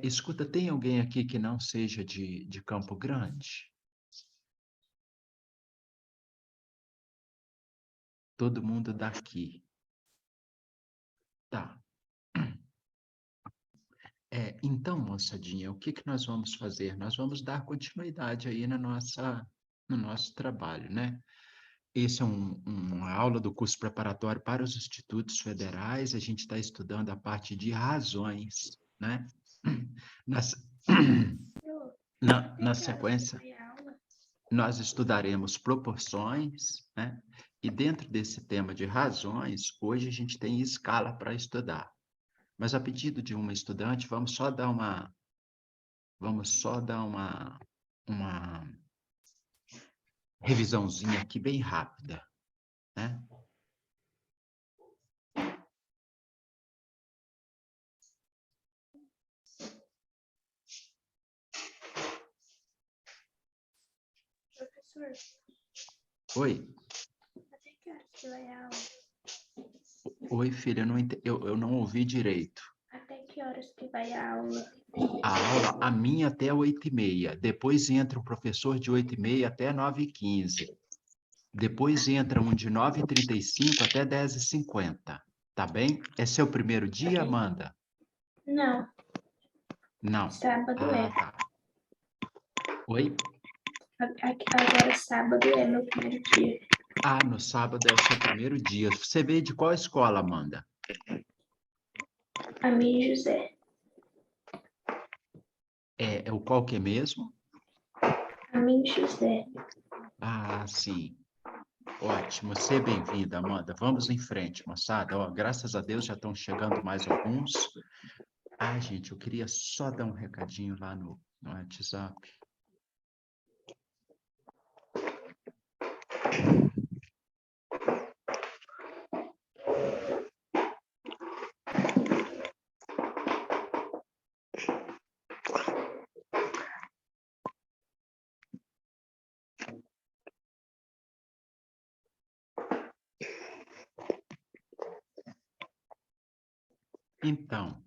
Escuta, tem alguém aqui que não seja de Campo Grande? Todo mundo daqui. Tá. Então, moçadinha, o que que nós vamos fazer? Nós vamos dar continuidade aí no nosso trabalho, né? Esse é uma aula do curso preparatório para os institutos federais. A gente está estudando a parte de razões, né? Nas, na sequência, nós estudaremos proporções, né? E dentro desse tema de razões, hoje a gente tem escala para estudar. Mas a pedido de uma estudante, vamos só dar uma revisãozinha aqui bem rápida, né? Professor, Oi, até que horas que vai a aula? oi, filha, eu não ouvi direito. Até que horas que vai a aula? A minha até 8h30. Depois entra um professor de 8h30 até 9h15. Depois entra um de 9h35 até 10h50. Tá bem? É seu primeiro dia, Amanda? Não, Não. sábado é. Tá. Oi? Agora sábado é meu primeiro dia. No sábado é o seu primeiro dia. Você veio de qual escola, Amanda? A mim, José. É o qual que é mesmo? A mim, José. Sim. Ótimo. Seja bem-vinda, Amanda. Vamos em frente, moçada. Graças a Deus já estão chegando mais alguns. Gente, eu queria só dar um recadinho lá no WhatsApp. Então,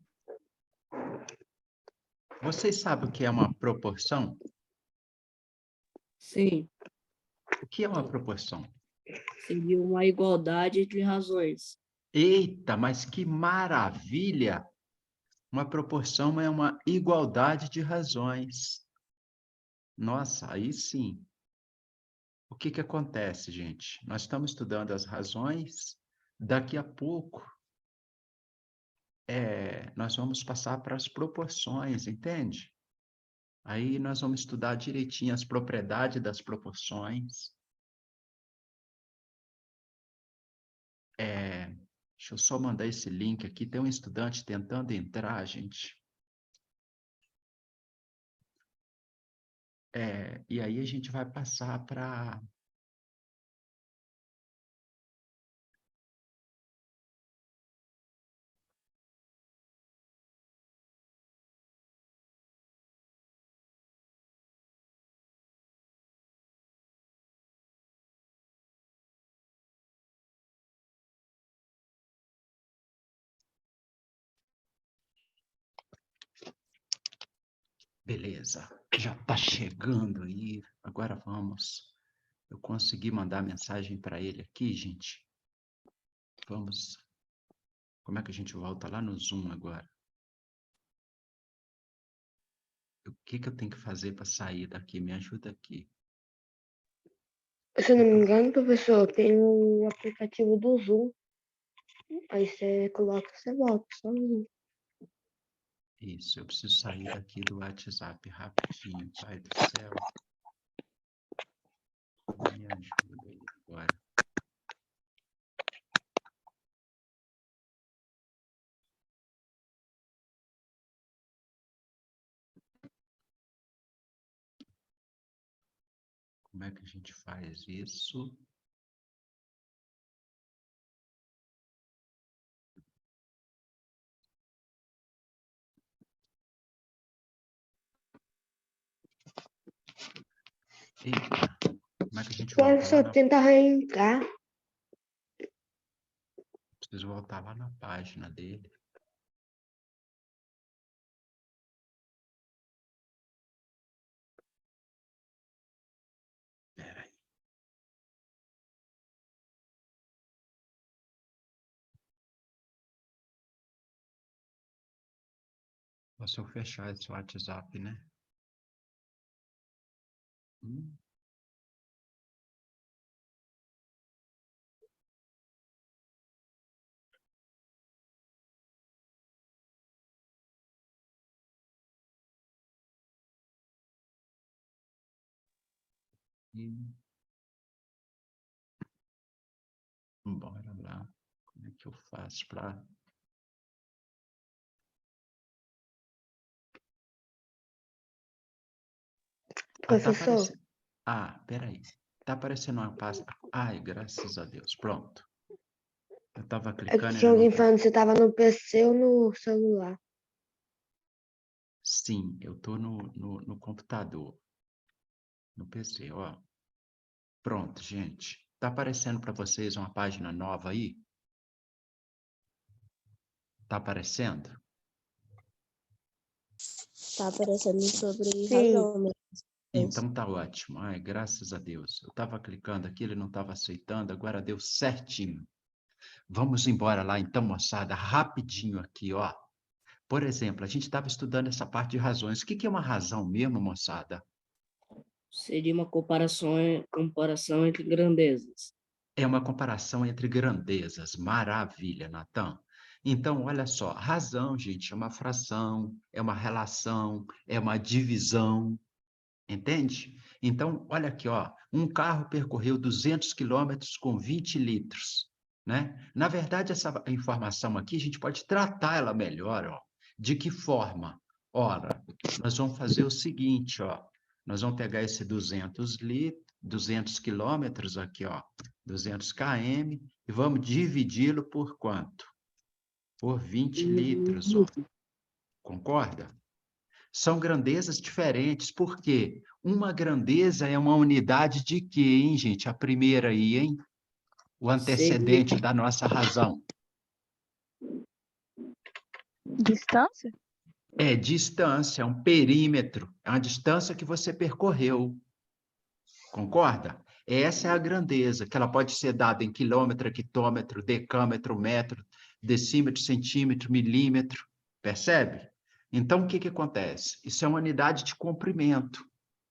vocês sabem o que é uma proporção? Sim, O que é uma proporção? seria uma igualdade de razões. Eita, mas que maravilha! Uma proporção é uma igualdade de razões. Nossa, aí sim. O que que acontece, gente? Nós estamos estudando as razões. Daqui a pouco, nós vamos passar para as proporções, entende? Aí nós vamos estudar direitinho as propriedades das proporções. Deixa eu só mandar esse link aqui. Tem um estudante tentando entrar, gente. E aí a gente vai passar para... Beleza, já está chegando aí. Agora vamos. Eu consegui mandar mensagem para ele aqui, gente. Vamos. Como é que a gente volta lá no Zoom agora? O que que eu tenho que fazer para sair daqui? Me ajuda aqui. Se eu não me engano, professor, tem o aplicativo do Zoom. Aí você coloca, você volta sozinho. Isso, eu preciso sair daqui do WhatsApp rapidinho, pai do céu. Me ajuda aí agora. Como é que a gente faz isso? Eita, como é que a gente volta lá Professor, tenta reentrar. Preciso voltar lá na página dele. Posso eu fechar esse WhatsApp, né? Bora lá. Como é que eu faço para... Ah, tá Professor, aparecendo. Ah, peraí. Tá aparecendo uma pasta. Ai, graças a Deus. Pronto. Eu estava é que clicando, tinha ele não alguém tá. falando se você tava no PC ou no celular. Sim, eu tô no computador, no PC, ó. Pronto, gente. Tá aparecendo para vocês uma página nova aí? Tá aparecendo? Tá aparecendo sobre Sim, razão, né? Então tá ótimo. Ai, graças a Deus. Eu estava clicando aqui, ele não estava aceitando, agora deu certinho. Vamos embora lá então, moçada, rapidinho aqui, ó. Por exemplo, a gente estava estudando essa parte de razões. O que é uma razão mesmo, moçada? Seria uma comparação entre grandezas. É uma comparação entre grandezas. Maravilha, Natan. Então, olha só, razão, gente, é uma fração, é uma relação, é uma divisão, entende? Então, olha aqui, ó, um carro percorreu 200 quilômetros com 20 litros, né? Na verdade, essa informação aqui, a gente pode tratar ela melhor, ó. De que forma? Ora, nós vamos fazer o seguinte, ó, nós vamos pegar esse 200 quilômetros aqui, ó, 200 km, e vamos dividi-lo por quanto? Por 20 litros, ó. Concorda? São grandezas diferentes, porque uma grandeza é uma unidade de quê, hein, gente? A primeira aí, hein? O Seria antecedente da nossa razão. Distância? É distância, é um perímetro, é uma distância que você percorreu. Concorda? Essa é a grandeza, que ela pode ser dada em quilômetro, hectômetro, decâmetro, metro, decímetro, centímetro, milímetro. Percebe? Então, o que acontece? Isso é uma unidade de comprimento,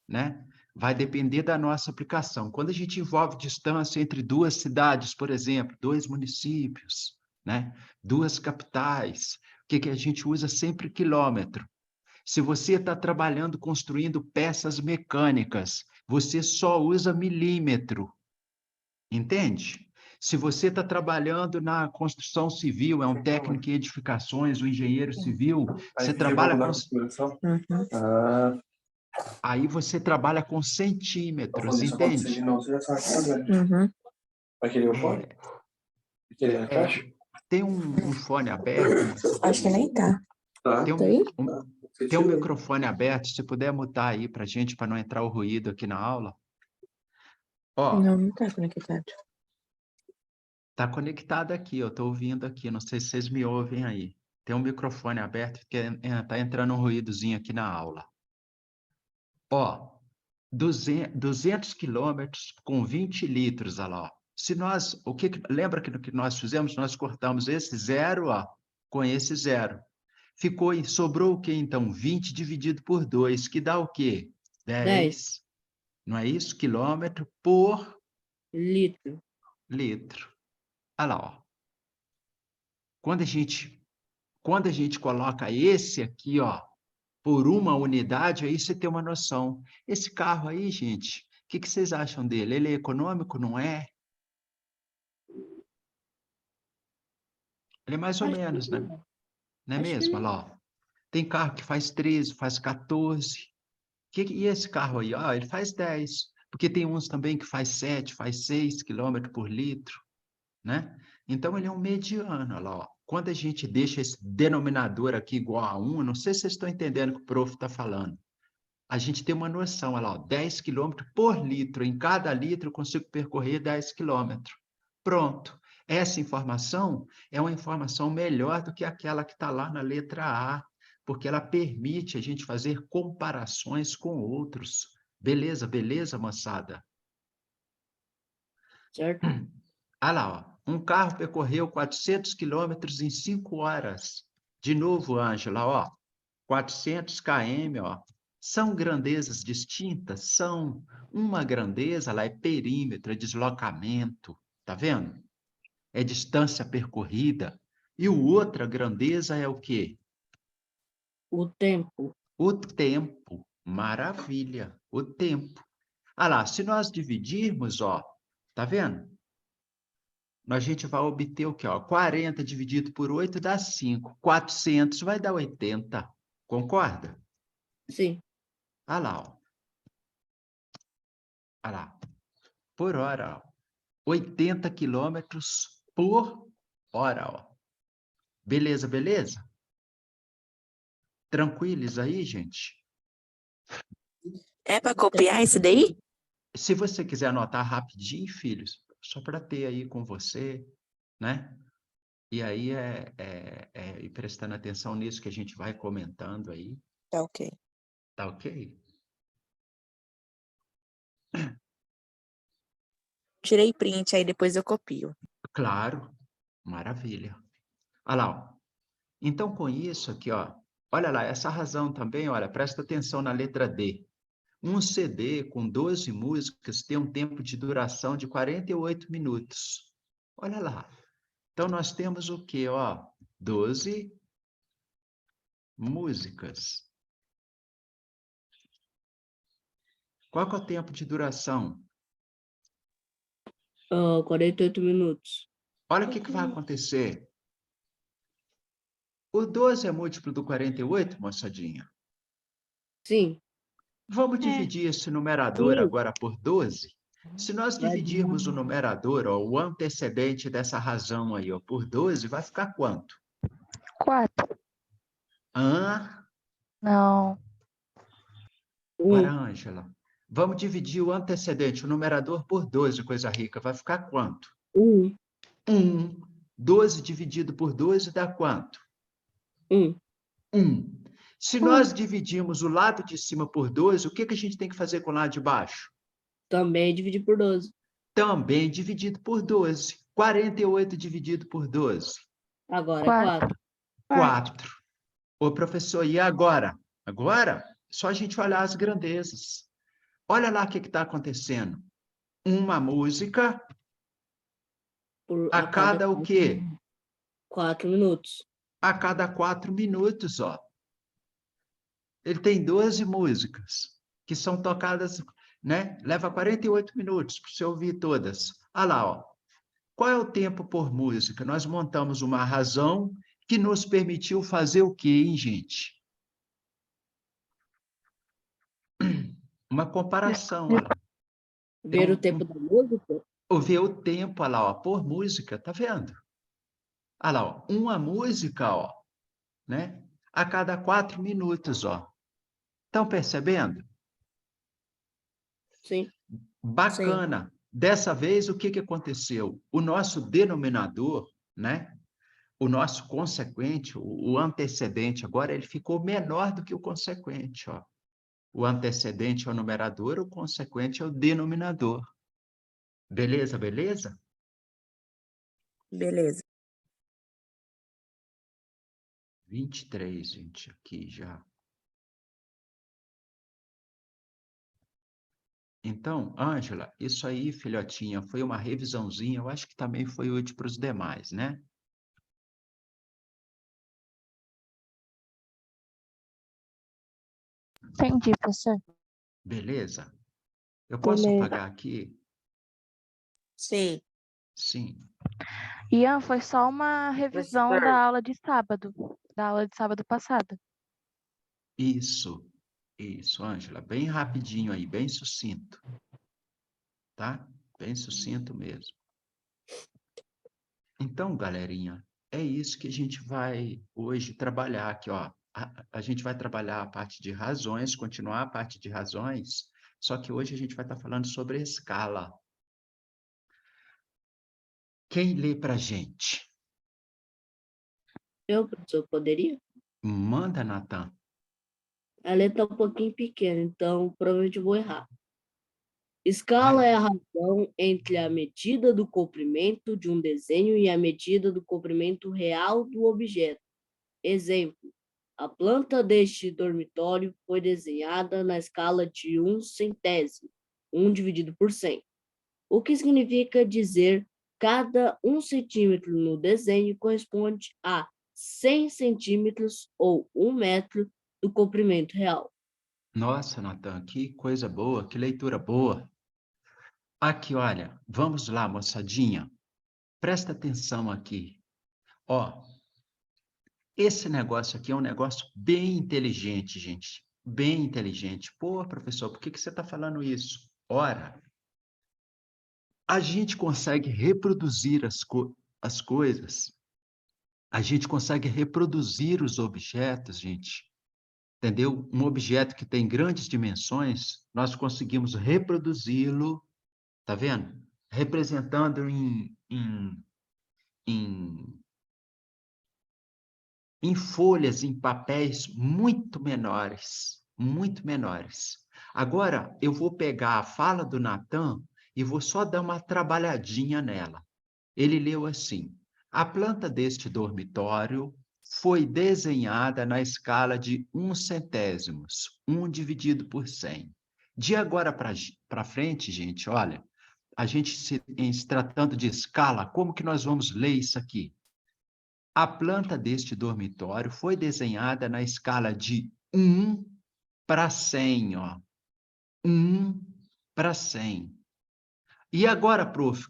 né? Vai depender da nossa aplicação. Quando a gente envolve distância entre duas cidades, por exemplo, dois municípios, né? Duas capitais, o que a gente usa sempre quilômetro. Se você está trabalhando construindo peças mecânicas, você só usa milímetro, entende? Se você está trabalhando na construção civil, é um técnico em edificações, um engenheiro civil, você trabalha com... Uhum. Aí você trabalha com centímetros, entende? Uhum. É, tem um fone aberto, moça? Acho que nem tá. Tem Tá aí? tem um microfone aberto, se puder mutar aí para gente, para não entrar o ruído aqui na aula. Ó, Não, não tá conectado. tá conectado aqui, eu estou ouvindo aqui, não sei se vocês me ouvem aí. Tem um microfone aberto que tá entrando um ruídozinho aqui na aula. Ó, 200 quilômetros com 20 litros, olha lá. Ó. Se nós, lembra que no que nós fizemos? Nós cortamos esse zero, ó, com esse zero. Ficou e sobrou o quê, então? 20 dividido por 2, que dá o quê? 10 10. Não é isso? Quilômetro por litros. litro. Olha lá, ó. Quando a gente coloca esse aqui, ó, por uma unidade, aí você tem uma noção. Esse carro aí, gente, o que vocês acham dele? Ele é econômico, não é? Ele é mais ou Acho que menos, né? não. Não é Acho que mesmo? Olha não. lá, ó. Tem carro que faz 13, faz 14. E esse carro aí? Ele faz 10. Porque tem uns também que faz 7, faz 6 quilômetros por litro, né? Então, ele é um mediano, olha lá, ó. Quando a gente deixa esse denominador aqui igual a 1, não sei se vocês estão entendendo o que o prof está falando. A gente tem uma noção, olha lá, ó, 10 quilômetros por litro. Em cada litro, eu consigo percorrer 10 quilômetros. Pronto. Essa informação é uma informação melhor do que aquela que está lá na letra A, porque ela permite a gente fazer comparações com outros. Beleza, beleza, moçada? Certo? Olha lá, ó. Um carro percorreu 400 quilômetros em 5 horas. De novo, Ângela, ó. 400 km, ó, são grandezas distintas? São. Uma grandeza, lá é perímetro, é deslocamento, tá vendo? É distância percorrida. E outra grandeza é o quê? O tempo. O tempo. Maravilha, o tempo. Ah lá, se nós dividirmos, ó, tá vendo? A gente vai obter o quê? Ó, 40 dividido por 8 dá 5. 400 vai dar 80. Concorda? Sim. Ah lá, ó. Ah lá. Por hora, ó. 80 quilômetros por hora, ó. Beleza, beleza? Tranquilos aí, gente? É para copiar esse daí? Se você quiser anotar rapidinho, filhos, só para ter aí com você, né? E aí ir prestando atenção nisso que a gente vai comentando aí. Tá ok. Tá ok? Tirei print, aí depois eu copio. Claro. Maravilha. Olha lá, ó. Então, com isso aqui, ó, olha lá, essa razão também, olha, presta atenção na letra D. Um CD com 12 músicas tem um tempo de duração de 48 minutos. Olha lá. Então, nós temos o quê, ó? 12 músicas. Qual que é o tempo de duração? 48 minutos. Olha o que vai acontecer. O 12 é múltiplo do 48, moçadinha? Sim. Vamos dividir esse numerador Sim. agora por 12? Se nós Vai dividirmos o numerador, ó, o antecedente dessa razão aí, ó, por 12, vai ficar quanto? 4. Hã? Não. Agora, Ângela, vamos dividir o antecedente, o numerador, por 12, coisa rica. Vai ficar quanto? 1. 1. 12 dividido por 12 dá quanto? 1. 1. Se nós dividirmos o lado de cima por 12, o que a gente tem que fazer com o lado de baixo? Também dividir por 12. Também dividido por 12. 48 dividido por 12. Agora 4. 4. Ô, professor, e agora? Agora, só a gente olhar as grandezas. Olha lá o que está acontecendo. Uma música a cada o quê? 4 minutos. A cada 4 minutos, ó. Ele tem 12 músicas que são tocadas, né? Leva 48 minutos para você ouvir todas. Olha lá, ó. Qual é o tempo por música? Nós montamos uma razão que nos permitiu fazer o quê, hein, gente? Uma comparação, olha lá. Ver o tempo da música? Ver o tempo, olha lá, ó, por música, tá vendo? Olha lá, ó, uma música, ó, né? A cada 4 minutos, ó. Estão percebendo? Sim. Bacana. Dessa vez, o que aconteceu? O nosso denominador, né? O nosso consequente, o antecedente, agora ele ficou menor do que o consequente, ó. O antecedente é o numerador, o consequente é o denominador. Beleza, beleza? Beleza. 23, gente, aqui já. Então, Ângela, isso aí, filhotinha, foi uma revisãozinha, eu acho que também foi útil para os demais, né? Entendi, professor. Beleza? Eu posso Beleza. apagar aqui? Sim. Sim. Ian, foi só uma revisão Professor. da aula de sábado, passado. Isso, Ângela. Bem rapidinho aí, bem sucinto. Tá? Bem sucinto mesmo. Então, galerinha, é isso que a gente vai hoje trabalhar aqui, ó. A gente vai trabalhar a parte de razões, continuar a parte de razões, só que hoje a gente vai estar falando sobre escala. Quem lê para a gente? Eu, professor, poderia? Manda, Natan. A letra é um pouquinho pequena, então provavelmente eu vou errar. Escala é a razão entre a medida do comprimento de um desenho e a medida do comprimento real do objeto. Exemplo, A planta deste dormitório foi desenhada na escala de 1/100, 1 dividido por 100. O que significa dizer cada 1 centímetro no desenho corresponde a 100 centímetros ou 1 metro do comprimento real. Nossa, Natan, que coisa boa, que leitura boa. Aqui, olha, vamos lá, moçadinha. Presta atenção aqui. Ó, esse negócio aqui é um negócio bem inteligente, gente. Bem inteligente. Pô, professor, por que você está falando isso? Ora, a gente consegue reproduzir as coisas. A gente consegue reproduzir os objetos, gente. Entendeu? Um objeto que tem grandes dimensões, nós conseguimos reproduzi-lo, tá vendo? Representando em folhas, em papéis muito menores, muito menores. Agora, eu vou pegar a fala do Natan e vou só dar uma trabalhadinha nela. Ele leu assim: a planta deste dormitório foi desenhada na escala de 1/100, 1 dividido por 100. De agora para frente, gente, olha, a gente se tratando de escala, como que nós vamos ler isso aqui? A planta deste dormitório foi desenhada na escala de 1/100, ó. 1/100. E agora, prof,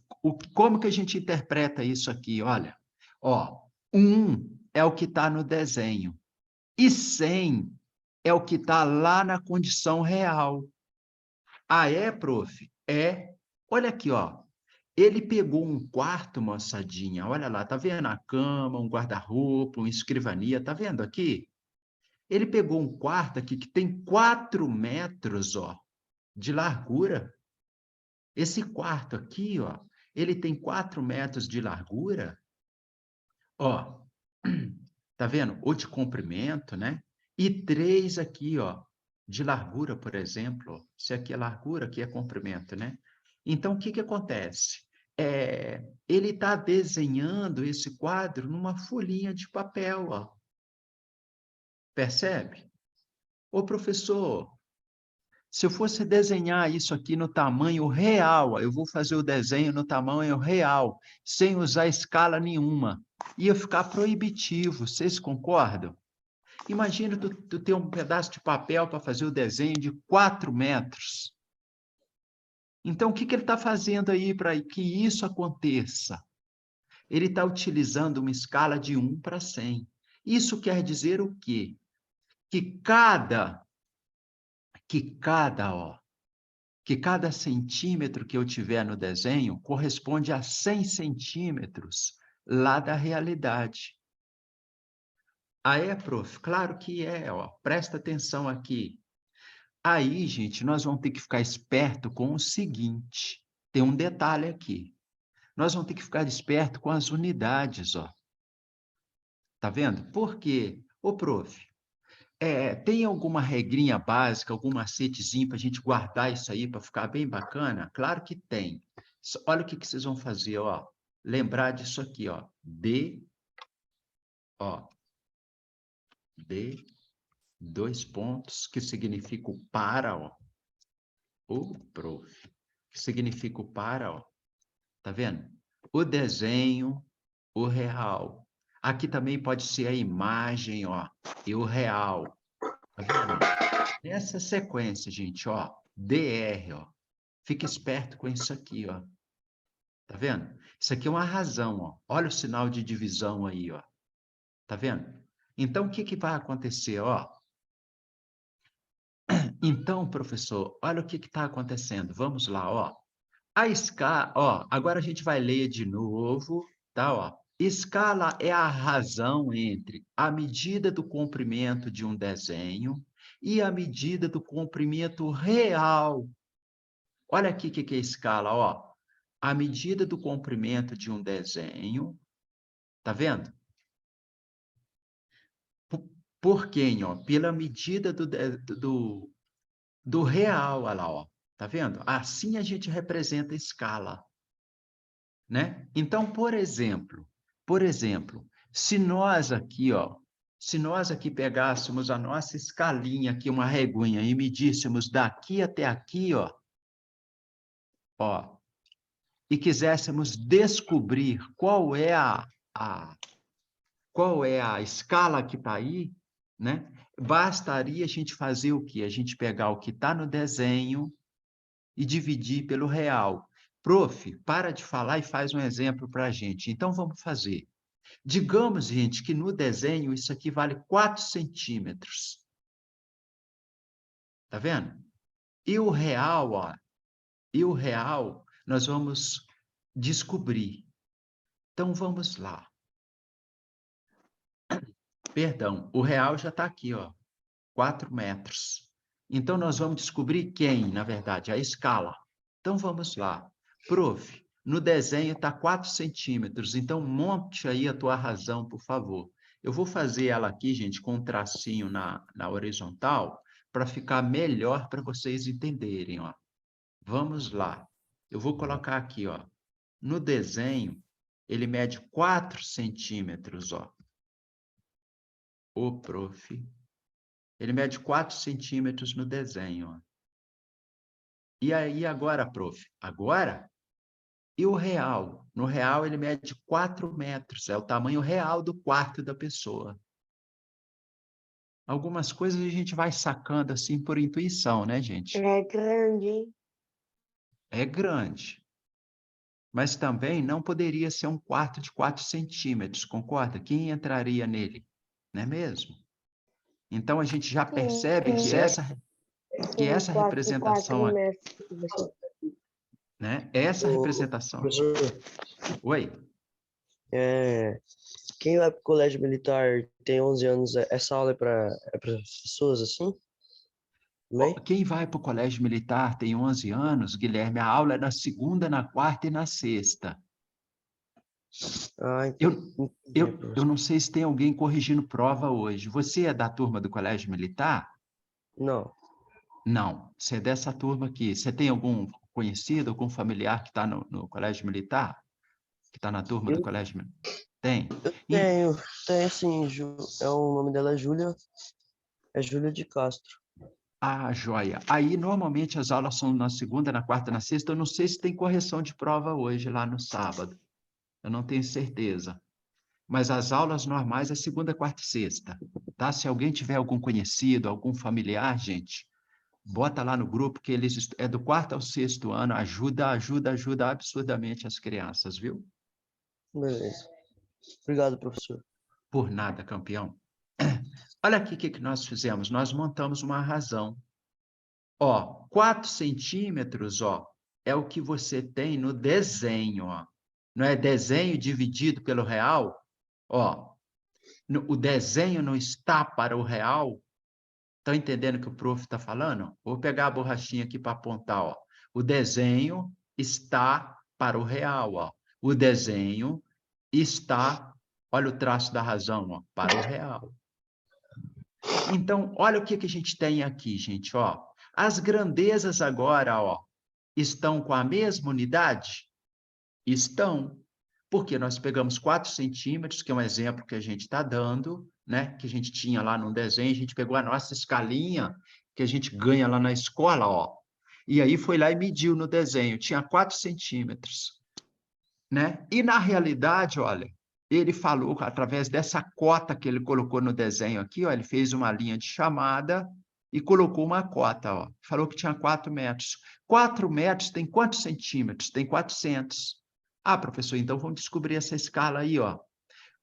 como que a gente interpreta isso aqui? Olha, ó, 1 é o que está no desenho e 100 é o que está lá na condição real. Ah, é, prof? É. Olha aqui, ó. Ele pegou um quarto, moçadinha, olha lá, tá vendo a cama, um guarda-roupa, uma escrivania, tá vendo aqui? Ele pegou um quarto aqui que tem 4 metros, ó, de largura. Esse quarto aqui, ó, ele tem 4 metros de largura, ó, tá vendo? Ou de comprimento, né? E 3 aqui, ó, de largura, por exemplo. Se aqui é largura, aqui é comprimento, né? Então, o que que acontece? Ele está desenhando esse quadro numa folhinha de papel, ó. Percebe? Ô, professor, se eu fosse desenhar isso aqui no tamanho real, eu vou fazer o desenho no tamanho real, sem usar escala nenhuma, ia ficar proibitivo, vocês concordam? Imagina tu ter um pedaço de papel para fazer o desenho de 4 metros. Então, o que ele está fazendo aí para que isso aconteça? Ele está utilizando uma escala de 1/100. Isso quer dizer o quê? Que cada centímetro que eu tiver no desenho corresponde a 100 centímetros lá da realidade. Ah, é, prof? Claro que é, ó. Presta atenção aqui. Aí, gente, nós vamos ter que ficar esperto com o seguinte. Tem um detalhe aqui. Nós vamos ter que ficar esperto com as unidades, ó. Tá vendo? Por quê? Ô, prof, tem alguma regrinha básica, algum macetezinho para a gente guardar isso aí para ficar bem bacana? Claro que tem. Olha o que vocês vão fazer, ó. Lembrar disso aqui, ó. D, 2 pontos, que significa o para, ó. O prof, que significa o para, ó. Tá vendo? O desenho, o real. Aqui também pode ser a imagem, ó, e o real. Tá vendo? Nessa sequência, gente, ó, DR, ó. Fica esperto com isso aqui, ó. Tá vendo? Isso aqui é uma razão, ó. Olha o sinal de divisão aí, ó. Tá vendo? Então, o que que vai acontecer, ó? Então, professor, olha o que está acontecendo. Vamos lá, ó. A escala, ó, agora a gente vai ler de novo, tá, ó. Escala é a razão entre a medida do comprimento de um desenho e a medida do comprimento real. Olha aqui o que é escala, ó. A medida do comprimento de um desenho, tá vendo? Por quem, ó? Pela medida do real, olha lá, ó. Tá vendo? Assim a gente representa a escala, né? Então, por exemplo, se nós aqui, ó, Se nós aqui pegássemos a nossa escalinha aqui, uma reguinha, e medíssemos daqui até aqui, ó, e quiséssemos descobrir qual é a escala que está aí, né? Bastaria a gente fazer o quê? A gente pegar o que está no desenho e dividir pelo real. Prof, para de falar e faz um exemplo para a gente. Então, vamos fazer. Digamos, gente, que no desenho isso aqui vale 4 centímetros. Tá vendo? E o real, ó, nós vamos descobrir. Então, vamos lá. Perdão, o real já está aqui, ó, 4 metros. Então, nós vamos descobrir quem, na verdade, a escala. Então, vamos lá. Prof, no desenho está 4 centímetros, então monte aí a tua razão, por favor. Eu vou fazer ela aqui, gente, com um tracinho na horizontal, para ficar melhor para vocês entenderem, ó. Vamos lá. Eu vou colocar aqui, ó. No desenho, ele mede 4 centímetros, ó. O prof. Ele mede 4 centímetros no desenho, ó. E aí, agora, prof? Agora, e o real? No real, ele mede 4 metros. É o tamanho real do quarto da pessoa. Algumas coisas a gente vai sacando assim por intuição, né, gente? É grande, hein? É grande. Mas também não poderia ser um quarto de 4 centímetros, concorda? Quem entraria nele? Não é mesmo? Então, a gente já percebe que essa representação, 4 metros, professor. né? Essa representação... Professor, Oi? quem vai para o colégio militar tem 11 anos, essa aula é para pessoas assim? Também? Quem vai para o colégio militar tem 11 anos, Guilherme, a aula é na segunda, na quarta e na sexta. Ah, Eu entendi, não sei se tem alguém corrigindo prova hoje. Você é da turma do colégio militar? Não. Não, você é dessa turma aqui. Você tem algum conhecido, algum familiar que está no colégio militar? Que está na turma do colégio militar? Tem? Tenho sim, o nome dela é Júlia de Castro. Ah, joia. Aí, normalmente, as aulas são na segunda, na quarta, na sexta. Eu não sei se tem correção de prova hoje, lá no sábado. Eu não tenho certeza. Mas as aulas normais é segunda, quarta e sexta, tá? Se alguém tiver algum conhecido, algum familiar, gente, bota lá no grupo que eles é do 4º ao 6º ano, ajuda absurdamente as crianças, viu? Beleza. Obrigado, professor. Por nada, campeão. Olha aqui o que nós fizemos. Nós montamos uma razão. Ó, 4 centímetros, ó, é o que você tem no desenho, ó. Não é desenho dividido pelo real? Ó, o desenho não está para o real? Estão entendendo o que o prof está falando? Vou pegar a borrachinha aqui para apontar, ó. O desenho está para o real, ó. O desenho está, olha o traço da razão, ó, para o real. Então, olha o que a gente tem aqui, gente, ó. As grandezas agora, ó, estão com a mesma unidade? Estão. Porque nós pegamos 4 centímetros, que é um exemplo que a gente está dando, né? Que a gente tinha lá no desenho, a gente pegou a nossa escalinha, que a gente ganha lá na escola, ó. E aí foi lá e mediu no desenho, tinha 4 centímetros, né? E na realidade, olha, ele falou, através dessa cota que ele colocou no desenho aqui, ó, ele fez uma linha de chamada e colocou uma cota, ó. Falou que tinha 4 metros. 4 metros tem quantos centímetros? Tem 400. Ah, professor, então vamos descobrir essa escala aí, ó.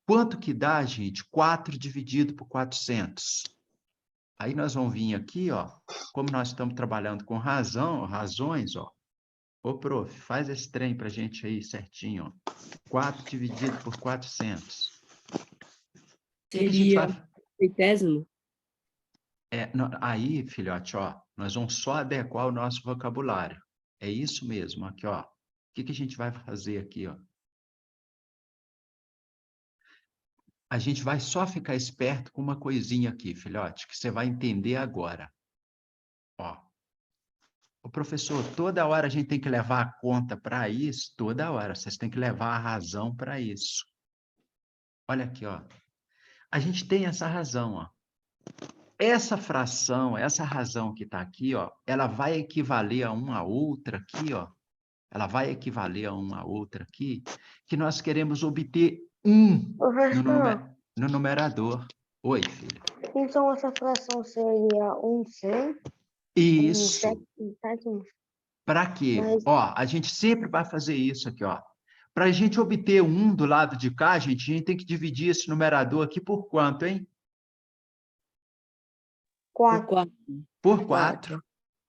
Quanto que dá, gente? 4 dividido por 400. Aí nós vamos vir aqui, ó, como nós estamos trabalhando com razões, ó. Ô, prof, faz esse trem pra gente aí certinho, ó. 4 dividido por 400. Seria centésimo? Aí, filhote, ó, nós vamos só adequar o nosso vocabulário. É isso mesmo, aqui, ó. O que a gente vai fazer aqui, ó? A gente vai só ficar esperto com uma coisinha aqui, filhote, que você vai entender agora. Ó. O professor, toda hora a gente tem que levar a conta para isso? Toda hora, vocês têm que levar a razão para isso. Olha aqui, ó. a gente tem essa razão, ó. Essa fração, essa razão que está aqui, ó, ela vai equivaler a uma outra aqui, ó. Ela vai equivaler a uma outra aqui, que nós queremos obter 1 Professor, no numerador. Oi, filho. então essa fração seria 1/100, Isso. 7/7. Para quê? Mas- Ó, a gente sempre vai fazer isso aqui, ó. Para a gente obter 1 do lado de cá, gente, a gente tem que dividir esse numerador aqui por quanto, hein? Por 4. 4. Por 4.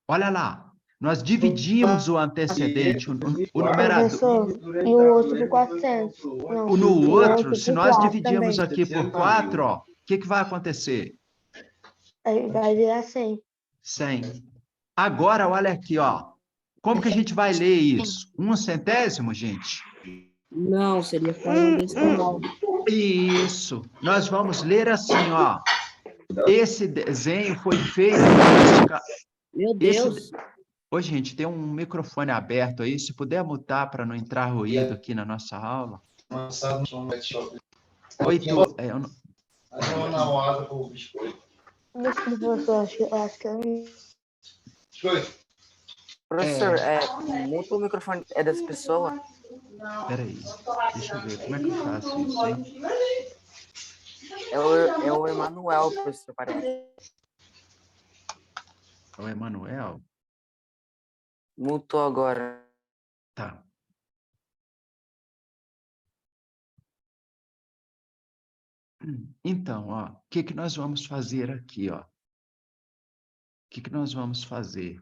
Olha lá. Nós dividimos o antecedente, o numerador. Professor, e o outro por 400. Não, No o outro, se por nós 4 dividirmos também. aqui por 4, ó, o que vai acontecer? Aí vai virar 100. 100. Agora, olha aqui, ó. Como que a gente vai ler isso? 1/100, gente? Não, seria forma decimal. Isso. Nós vamos ler assim, ó. Esse desenho foi feito... Meu Deus. Ô, gente, tem um microfone aberto aí. Se puder mutar para não entrar ruído aqui na nossa aula. Oi, tu... eu não... Desculpa, professor, acho que eu... Professor, muta o microfone dessa pessoa. Peraí, deixa eu ver. Como é que eu faço isso, hein? É o Emanuel, professor, parece. É o Emanuel? Mutou agora. Tá. Então, ó, o que nós vamos fazer aqui, ó? O que nós vamos fazer?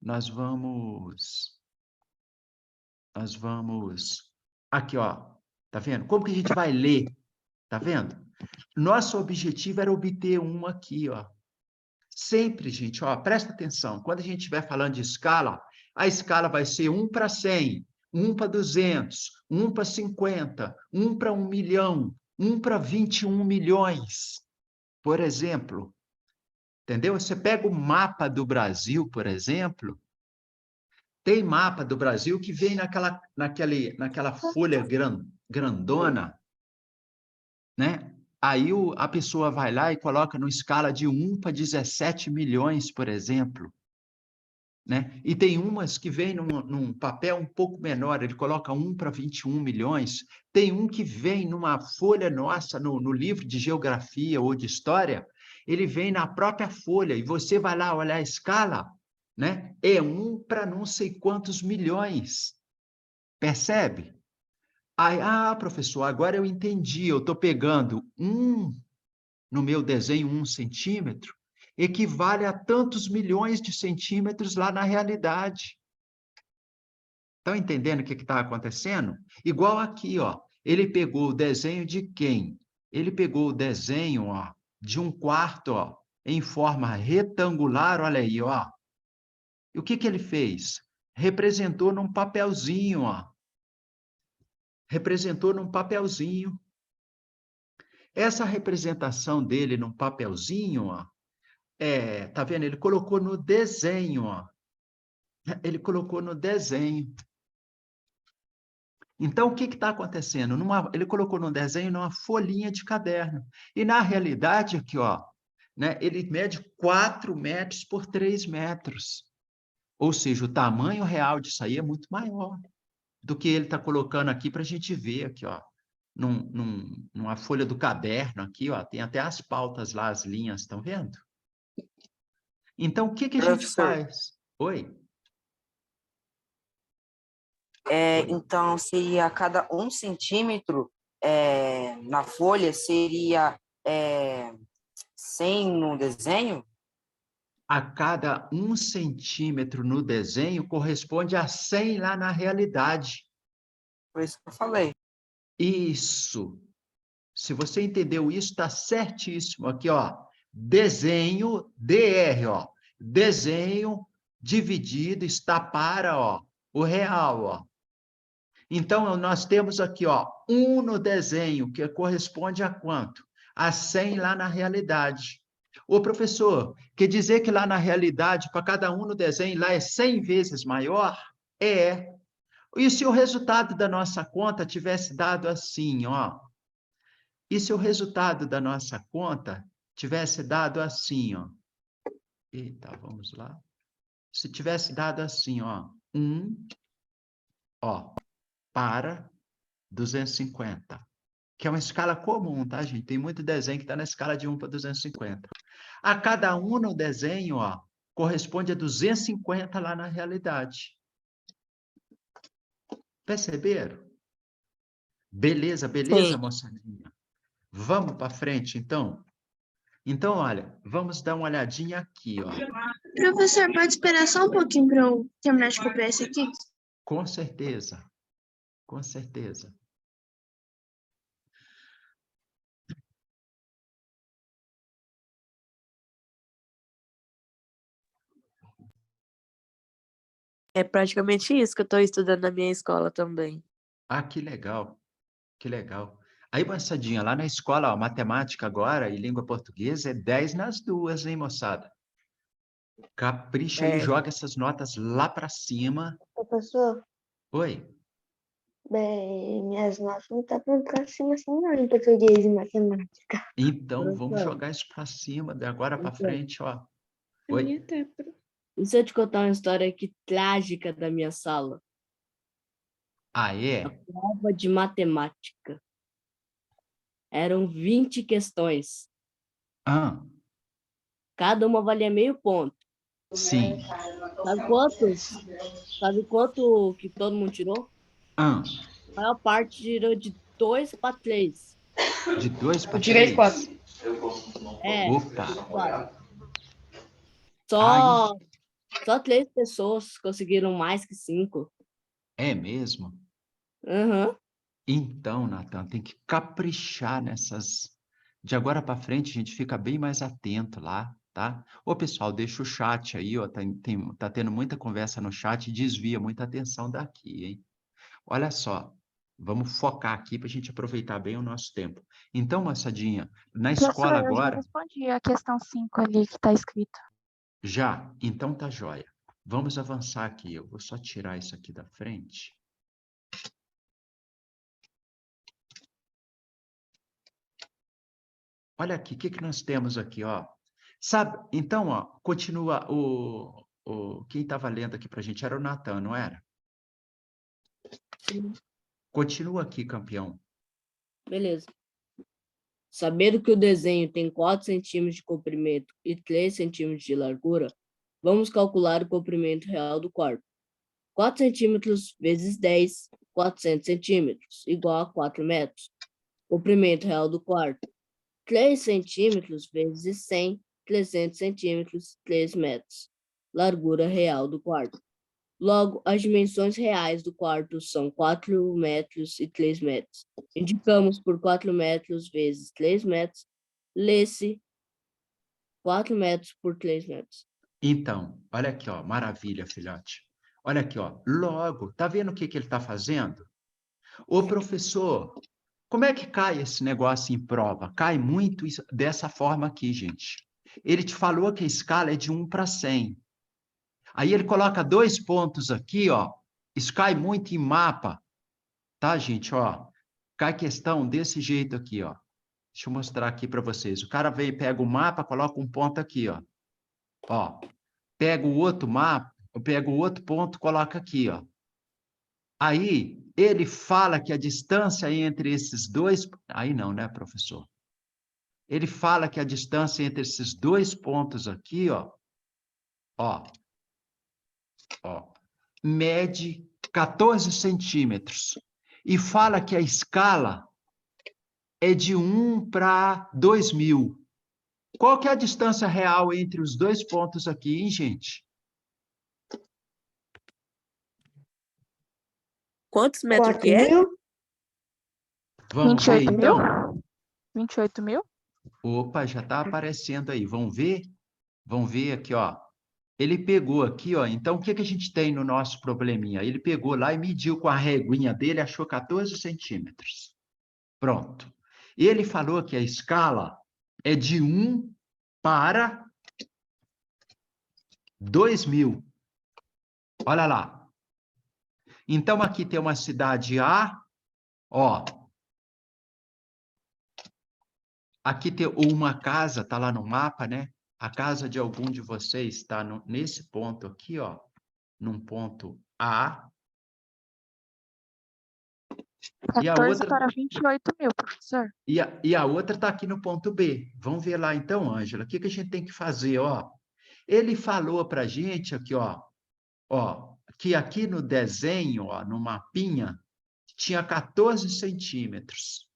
Nós vamos... Aqui, ó. Tá vendo? Como que a gente vai ler? Tá vendo? Nosso objetivo era obter 1 aqui, ó. Sempre, gente, ó, presta atenção. Quando a gente estiver falando de escala, a escala vai ser 1 para 100, 1 para 200, 1 para 50, 1 para 1 milhão, 1 para 21 milhões, por exemplo. Entendeu? Você pega o mapa do Brasil, por exemplo, tem mapa do Brasil que vem naquela folha grandona, né? Aí a pessoa vai lá e coloca numa escala de 1 para 17 milhões, por exemplo. Né? E tem umas que vem num papel um pouco menor, ele coloca 1 para 21 milhões. Tem um que vem numa folha nossa, no livro de geografia ou de história, ele vem na própria folha, e você vai lá olhar a escala, né? É 1 para não sei quantos milhões. Percebe? Aí, professor, agora eu entendi, eu estou pegando no meu desenho 1 centímetro, equivale a tantos milhões de centímetros lá na realidade. Estão entendendo o que está acontecendo? Igual aqui, ó. Ele pegou o desenho de quem? Ele pegou o desenho, ó, de um quarto, ó, em forma retangular, olha aí, ó. E o que ele fez? Representou num papelzinho, ó. Representou num papelzinho. Essa representação dele num papelzinho, ó, tá vendo? Ele colocou no desenho, ó. Ele colocou no desenho. Então, o que está acontecendo? Ele colocou no desenho numa folhinha de caderno. E, na realidade, aqui, ó, né, ele mede 4 metros por 3 metros. Ou seja, o tamanho real disso aí é muito maior do que ele está colocando aqui para a gente ver aqui, ó. Numa folha do caderno aqui, ó, tem até as pautas lá, as linhas, estão vendo? Então, o que a gente faz? Oi? Então, seria a cada 1 centímetro na folha, seria 100 no desenho? A cada 1 centímetro no desenho corresponde a 100 lá na realidade. Foi isso que eu falei. Isso. Se você entendeu isso, está certíssimo. Aqui, ó. Desenho, DR, ó. Desenho dividido está para, ó, o real, ó. Então, nós temos aqui, ó, 1 no desenho, que corresponde a quanto? A 100 lá na realidade. Ô, professor, quer dizer que lá na realidade, para cada 1 no desenho, lá é 100 vezes maior? É. E se o resultado da nossa conta tivesse dado assim, ó, E se o resultado da nossa conta tivesse dado assim, ó. Eita, vamos lá. Se tivesse dado assim, ó, 1, ó, para 250, que é uma escala comum, tá, gente? Tem muito desenho que está na escala de 1 para 250. A cada um no desenho, ó, corresponde a 250 lá na realidade. Perceberam? Beleza, beleza, Sim. moçadinha? Vamos para frente, então? Então, olha, vamos dar uma olhadinha aqui, ó. Professor, pode esperar só um pouquinho para eu terminar de copiar esse aqui? Com certeza, com certeza. É praticamente isso que eu estou estudando na minha escola também. Ah, que legal, que legal. Aí, moçadinha, lá na escola, ó, matemática agora e língua portuguesa é 10 nas duas, hein, moçada? Capricha e É, joga essas notas lá para cima. Professor, Oi? bem, minhas notas não estão pra cima assim, não, em português e matemática. Então, vamos Professor, jogar isso para cima, de agora para professor, frente, ó. A Oi? minha tá, e se eu te contar uma história aqui trágica da minha sala? Ah, é? Prova de matemática. Eram 20 questões. Ah, Cada uma valia meio ponto. sim. Sabe quantos? Sabe quanto que todo mundo tirou? Ah, A maior parte tirou de 2 para 3. de 2 para Eu tirei 3. 4. É, Opa! quase. Aí, Só 3 pessoas conseguiram mais que 5. é mesmo? Uhum. Então, Natan, tem que caprichar nessas. De agora para frente, a gente fica bem mais atento lá, tá? Ô, pessoal, deixa o chat aí, ó. Tá tendo muita conversa no chat e desvia muita atenção daqui, hein? Olha só, vamos focar aqui para a gente aproveitar bem o nosso tempo. Então, moçadinha, na Professor, escola eu já agora, respondi a questão 5 ali que está escrito. já, então tá jóia. Vamos avançar aqui. Eu vou só tirar isso aqui da frente. Olha aqui, o que que nós temos aqui, ó? Sabe, então, ó, continua quem estava lendo aqui para a gente era o Natan, não era? Sim. Continua aqui, campeão. Beleza. Sabendo que o desenho tem 4 centímetros de comprimento e 3 centímetros de largura, vamos calcular o comprimento real do quarto. 4 centímetros vezes 10, 400 centímetros, igual a 4 metros. Comprimento real do quarto. 3 centímetros vezes 100, 300 centímetros, 3 metros. Largura real do quarto. Logo, as dimensões reais do quarto são 4 metros e 3 metros. Indicamos por 4 metros vezes 3 metros, lê-se 4 metros por 3 metros. Então, olha aqui, ó, maravilha, filhote. Olha aqui, ó, logo, tá vendo o que que ele está fazendo? Ô, professor, como é que cai esse negócio em prova? Cai muito dessa forma aqui, gente. Ele te falou que a escala é de 1 para 100. Aí ele coloca 2 pontos aqui, ó. Isso cai muito em mapa, tá, gente? Ó, cai questão desse jeito aqui, ó. Deixa eu mostrar aqui para vocês. O cara veio, pega o mapa, coloca um ponto aqui, ó. Ó, pega o outro mapa, pega o outro ponto, coloca aqui, ó. Aí ele fala que a distância entre esses dois, aí não, né, professor? Ele fala que a distância entre esses dois pontos aqui, ó, mede 14 centímetros. E fala que a escala é de 1 para 2.000. Qual que é a distância real entre os dois pontos aqui, hein, gente? quantos metros 4 que é? mil? Vamos ver, 28 mil? então? 28 mil? Opa, já está aparecendo aí. Vamos ver? Vamos ver aqui, ó. Ele pegou aqui, ó. Então, o que que a gente tem no nosso probleminha? Ele pegou lá e mediu com a reguinha dele, achou 14 centímetros. Pronto. Ele falou que a escala é de 1 para 2.000. Olha lá. Então, aqui tem uma cidade A, ó. aqui tem uma casa, está lá no mapa, né? A casa de algum de vocês está nesse ponto aqui, ó, num ponto A. E a 14 outra, para 28 mil, professor. e a outra está aqui no ponto B. Vamos ver lá então, Ângela, o que que a gente tem que fazer, ó? Ele falou para a gente aqui, ó, que aqui no desenho, ó, no mapinha, tinha 14 centímetros.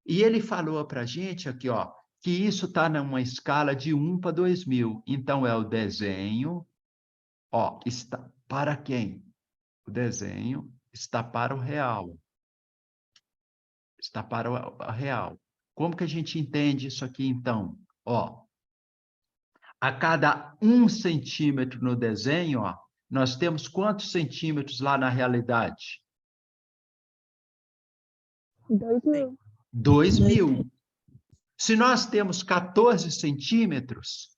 E ele falou para a gente aqui, ó, que isso está numa escala de 1 para 2.000. Então, é o desenho, ó, está para quem? O desenho está para o real. Está para o real. Como que a gente entende isso aqui, então? Ó, a cada 1 centímetro no desenho, ó, nós temos quantos centímetros lá na realidade? 2.000. 2.000. Se nós temos 14 centímetros,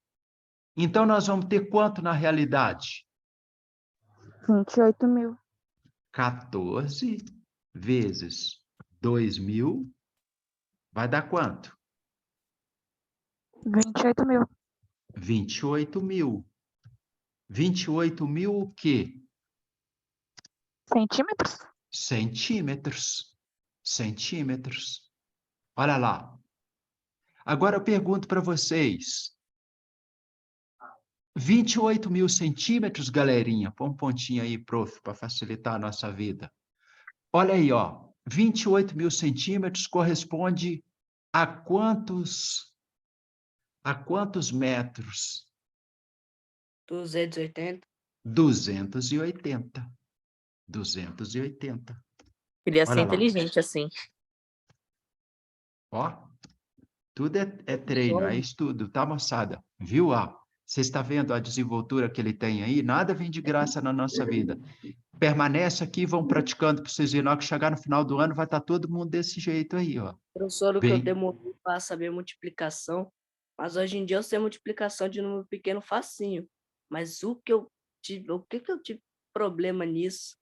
então nós vamos ter quanto na realidade? 28 mil. 14 vezes 2.000 vai dar quanto? 28 mil. 28 mil. 28 mil o quê? Centímetros? Centímetros. Centímetros. Olha lá. Agora eu pergunto para vocês. 28 mil centímetros, galerinha. Põe um pontinho aí, prof, para facilitar a nossa vida. Olha aí, ó. 28 mil centímetros corresponde a quantos metros? 280. 280. 280. Queria ser Olha lá. inteligente assim. Ó, tudo é treino, é estudo, tá, moçada? Viu? Ó, você está vendo a desenvoltura que ele tem aí? Nada vem de graça na nossa vida. Permanece aqui, vão praticando para vocês verem. Na hora que chegar no final do ano, vai estar todo mundo desse jeito aí, ó. Professor, o que eu Bem, demorei para saber multiplicação, mas hoje em dia eu sei multiplicação de número pequeno facinho. Mas o que eu tive problema nisso?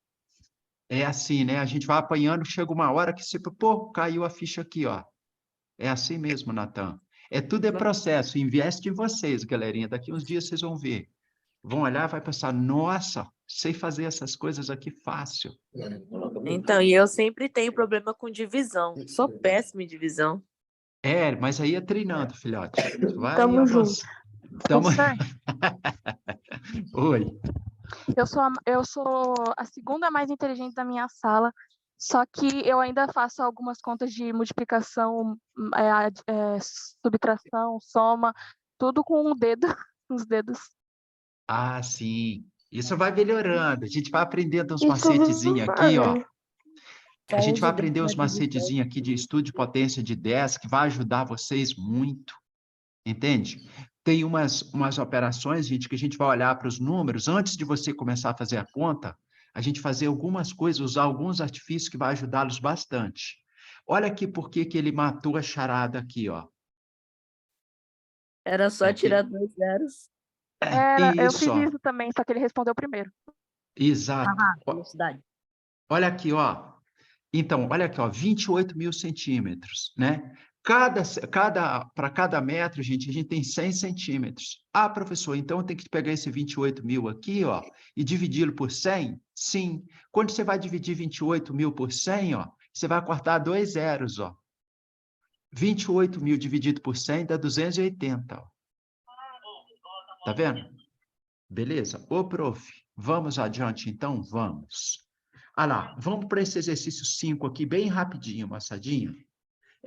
é assim, né? A gente vai apanhando, chega uma hora que você, pô, caiu a ficha aqui, ó. É assim mesmo, Natan. Tudo é processo. Investe em vocês, galerinha. Daqui uns dias vocês vão ver. Vão olhar, vai pensar, nossa, sei fazer essas coisas aqui fácil. Então, e eu sempre tenho problema com divisão. Sou péssima em divisão. Mas aí é treinando, filhote. Vai Tamo junto. avançar. Tamo... Professor, Oi. eu sou a segunda mais inteligente da minha sala, só que eu ainda faço algumas contas de multiplicação, subtração, soma, tudo com o dedo, os dedos. Ah, sim. Isso vai melhorando. A gente vai aprendendo uns Isso eu vou macetezinhos aqui, ó. fazer. A gente vai Só uso aprender dedo uns na divisão. macetezinhos aqui de estudo de potência de 10, que vai ajudar vocês muito. Entende? Tem umas operações, gente, que a gente vai olhar para os números, antes de você começar a fazer a conta, a gente fazer algumas coisas, usar alguns artifícios que vai ajudá-los bastante. Olha aqui por que ele matou a charada aqui, ó. Era só Aqui. tirar 2 zeros. Eu Isso, fiz ó. isso também, só que ele respondeu primeiro. Exato. Velocidade. Olha aqui, ó. Então, olha aqui, ó, 28 mil centímetros, né? Para cada metro, gente, a gente tem 100 centímetros. Ah, professor, então eu tenho que pegar esse 28 mil aqui, ó, e dividi-lo por 100? Sim. Quando você vai dividir 28 mil por 100, ó, você vai cortar 2 zeros, ó. 28 mil dividido por 100 dá 280, ó. Tá vendo? Beleza? Ô, prof, vamos adiante, então? Vamos. Ah lá, vamos para esse exercício 5 aqui, bem rapidinho, moçadinha.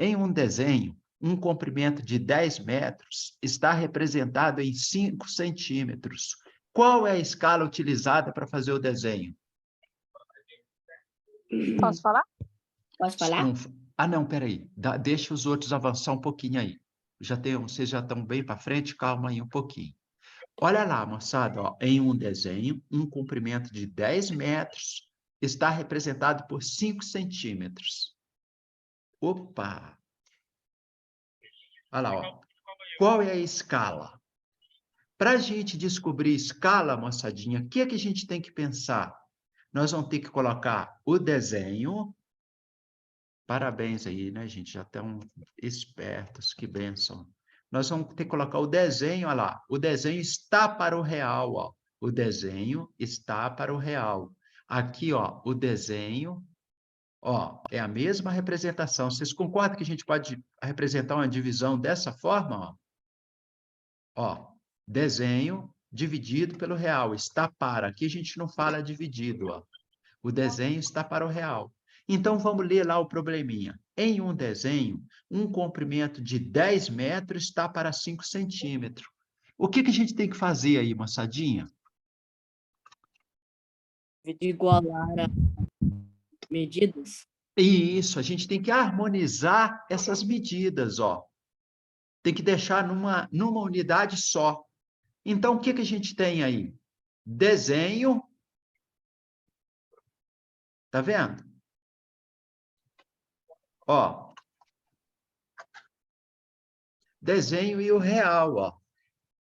Em um desenho, um comprimento de 10 metros está representado em 5 centímetros. Qual é a escala utilizada para fazer o desenho? Posso falar? Posso falar? Não, peraí. Deixa os outros avançar um pouquinho aí. Vocês já estão bem para frente, calma aí um pouquinho. Olha lá, moçada, ó, em um desenho, um comprimento de 10 metros está representado por 5 centímetros. Opa! Olha lá, ó. Qual é a escala? Para a gente descobrir escala, moçadinha, o que é que a gente tem que pensar? Nós vamos ter que colocar o desenho Parabéns aí, né, gente? Já estão espertos, que bênção. Nós vamos ter que colocar o desenho, olha lá. O desenho está para o real, ó. O desenho está para o real. Aqui, ó, o desenho, ó, é a mesma representação. Vocês concordam que a gente pode representar uma divisão dessa forma, ó? Ó, desenho dividido pelo real, está para. Aqui a gente não fala dividido, ó. O desenho está para o real. Então, vamos ler lá o probleminha. Em um desenho, um comprimento de 10 metros está para 5 centímetros. O que a gente tem que fazer aí, moçadinha? Igualar as medidas. Isso, a gente tem que harmonizar essas medidas, ó. Tem que deixar numa unidade só. Então, o que a gente tem aí? Desenho. Tá vendo? Ó. Desenho e o real, ó.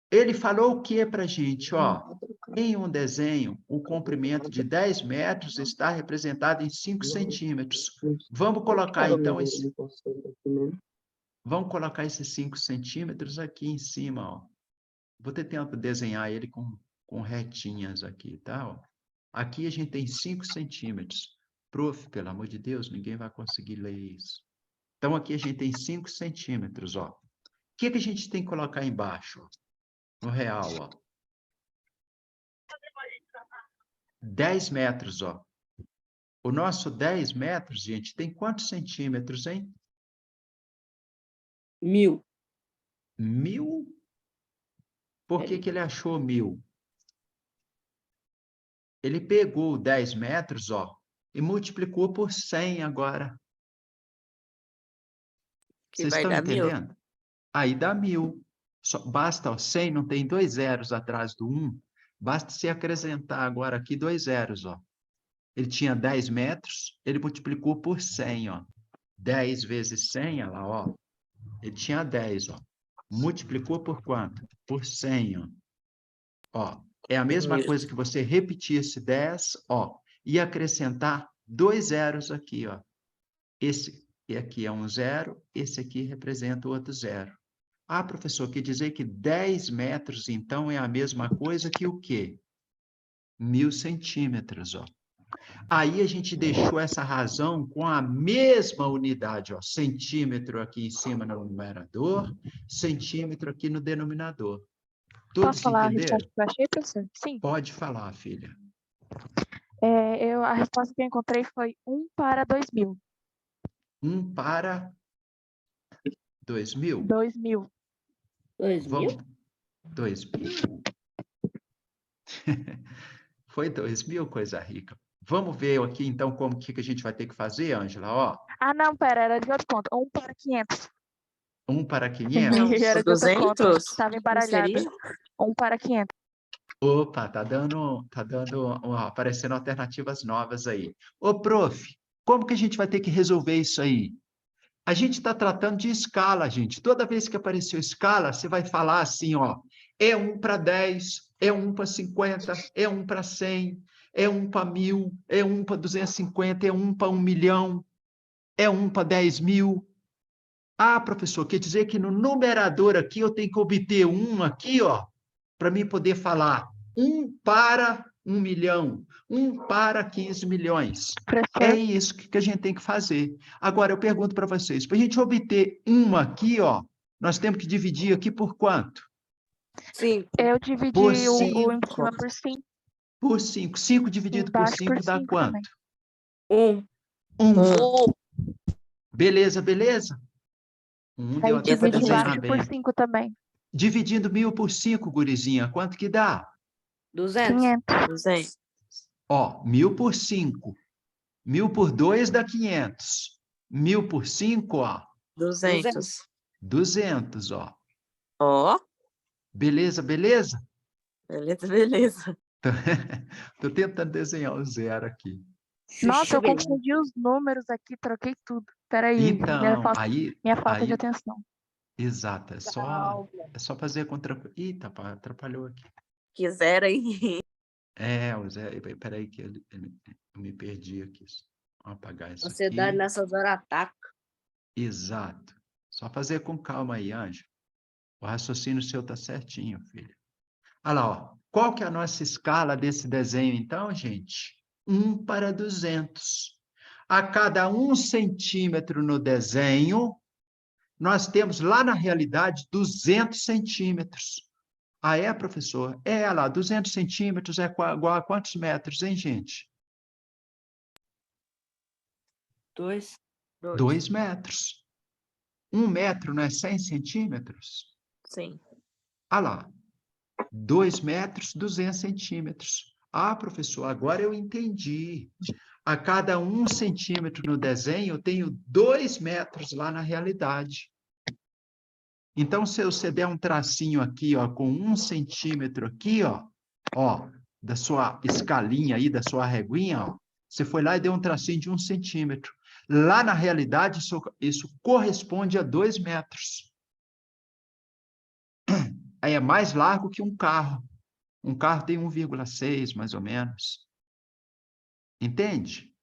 Ele falou o que para a gente, ó? Em um desenho, o comprimento de 10 metros está representado em 5 centímetros. Vamos colocar, então, vamos colocar esses 5 centímetros aqui em cima, ó. Vou ter tempo de desenhar ele com retinhas aqui, tá? Ó. Aqui a gente tem 5 centímetros. Prof, pelo amor de Deus, ninguém vai conseguir ler isso. Então, aqui a gente tem 5 centímetros, ó. O que a gente tem que colocar embaixo, ó? No real, ó. 10 metros, ó. O nosso 10 metros, gente, tem quantos centímetros, hein? 1000. 1000? Por que ele achou 1000? Ele pegou 10 metros, ó, e multiplicou por 100 agora. Que Vocês vai estão dar 1000. entendendo? Aí dá 1000. Só, basta, ó, 100 não tem 2 zeros atrás do 1. Basta se acrescentar agora aqui 2 zeros, ó. Ele tinha 10 metros, ele multiplicou por 100, ó. 10 vezes 100, olha lá, ó. Ele tinha 10, ó. Multiplicou por quanto? Por 100, ó. Ó, é a mesma coisa que você repetir esse 10, ó, e acrescentar 2 zeros aqui, ó. Esse aqui é um zero, esse aqui representa o outro zero. Ah, professor, quer dizer que 10 metros, então, é a mesma coisa que o quê? 1000 centímetros, ó. Aí a gente deixou essa razão com a mesma unidade, ó, centímetro aqui em cima no numerador, centímetro aqui no denominador. Todos Posso falar a entenderam? resposta que eu achei, professor? Sim. Pode falar, filha. A resposta que eu encontrei foi 1 para 2000. 1 para 2000? 2000. 2000? Vamos. 2000? Foi 2000, coisa rica. Vamos ver aqui, então, como que a gente vai ter que fazer, Ângela, ó. Ah, não, pera, era de outro ponto. 1 para 500. 1 para Não, 500? Era de outra conta. 200? Estava Não embaralhada. seria? 1 para 500. Opa, tá dando aparecendo alternativas novas aí. Ô, prof, como que a gente vai ter que resolver isso aí? A gente está tratando de escala, gente. Toda vez que apareceu escala, você vai falar assim, ó, é 1 para 10, é 1 para 50, é 1 para 100, é 1 para 1000, é 1 para 250, é 1 para 1 milhão, é 1 para 10 mil. Ah, professor, quer dizer que no numerador aqui eu tenho que obter 1 aqui, ó, para mim poder falar 1 para 1 milhão, 1 para 15 milhões. É Professor, isso que a gente tem que fazer. Agora, eu pergunto para vocês, para a gente obter 1 aqui, ó, nós temos que dividir aqui por quanto? 5. eu dividi Por o em 5. cima por 5 Por 5. 5 dividido por embaixo 5 por dá 5 também. quanto? 1. 1. Beleza, beleza? 1 deu Aí até para divide desenhar embaixo por bem. 5 também. Dividindo 1000 por 5, gurizinha, quanto que dá? 200. 500. 200. Ó, 1000 por 5. 1000 por 2 dá 500. 1000 por 5, ó, 200. 200, ó. Ó, Beleza, beleza? beleza, beleza. Tô tentando desenhar o zero aqui. Nossa, eu Deixa ver. confundi os números aqui, troquei tudo. Peraí, Então, minha falta de aí, atenção. exato, é só fazer contra... Eita, pá, atrapalhou aqui. Quiser aí. É, o zero, peraí que eu me perdi aqui. Vamos apagar isso Ansiedade aqui. nessas horas ataca. Exato. Só fazer com calma aí, Ângelo. O raciocínio seu tá certinho, filho. Olha lá, ó. Qual que é a nossa escala desse desenho, então, gente? 1:200. A cada 1 centímetro no desenho, nós temos lá na realidade 200 centímetros. Ah, é, professor? É, olha lá, 200 centímetros é igual a quantos metros, hein, gente? 2. 2 metros. 1 metro não é 100 centímetros? Sim. Ah lá, 2 metros, 200 centímetros. Ah, professor, agora eu entendi. A cada 1 centímetro no desenho, eu tenho 2 metros lá na realidade. Então, se você der um tracinho aqui, ó, com 1 centímetro aqui, ó, da sua escalinha aí, da sua reguinha, ó, você foi lá e deu um tracinho de 1 centímetro. Lá na realidade, isso corresponde a 2 metros. Aí é mais largo que um carro. Um carro tem 1,6, mais ou menos. Entende?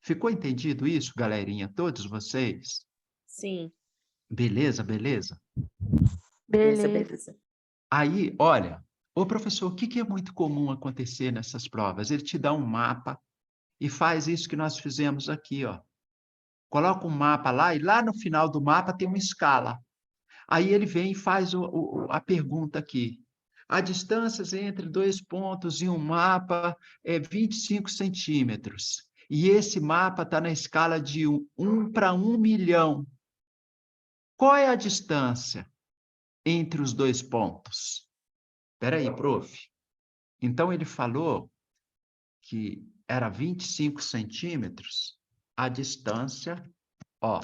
Ficou entendido isso, galerinha? Todos vocês? Sim. Beleza, beleza? Beleza, Beleza. beleza. Aí, olha, ô professor, o que é muito comum acontecer nessas provas? Ele te dá um mapa e faz isso que nós fizemos aqui, ó. Coloca um mapa lá e lá no final do mapa tem uma escala. Aí ele vem e faz a pergunta aqui. A distância entre 2 pontos em um mapa é 25 centímetros. E esse mapa está na escala de 1 para 1 milhão. Qual é a distância entre os 2 pontos? Espera aí, prof. Então, ele falou que era 25 centímetros a distância, ó,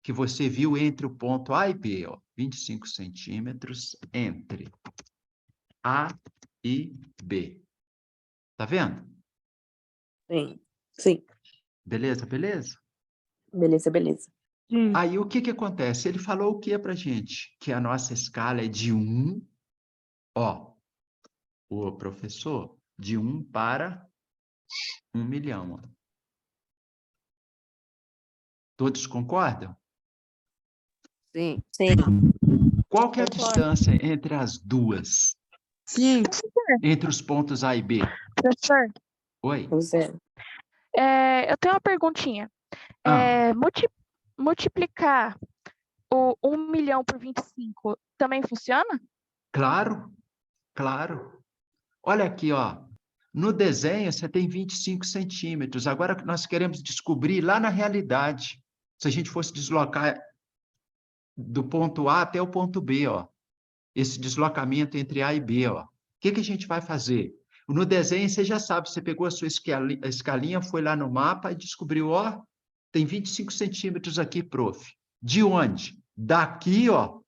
que você viu entre o ponto A e B, ó, 25 centímetros entre A e B. Tá vendo? Sim. Sim. Beleza, beleza? Beleza, beleza. Aí, o que acontece? Ele falou o que pra gente? Que a nossa escala é de 1, ó, o professor, de 1 para 1 milhão. Ó. Todos concordam? Sim. Sim. Qual que é a Concordo. distância entre as duas? Sim. Entre os pontos A e B? Professor, Oi? O zero. eu tenho uma perguntinha. Ah, Multiplicar o 1 milhão por 25 também funciona? claro, claro. Olha aqui, ó. No desenho, você tem 25 centímetros. Agora nós queremos descobrir lá na realidade. Se a gente fosse deslocar do ponto A até o ponto B, ó. Esse deslocamento entre A e B, ó. O que a gente vai fazer? No desenho, você já sabe, você pegou a sua escalinha, foi lá no mapa e descobriu, ó, tem 25 centímetros aqui, prof. De onde? Daqui, ó,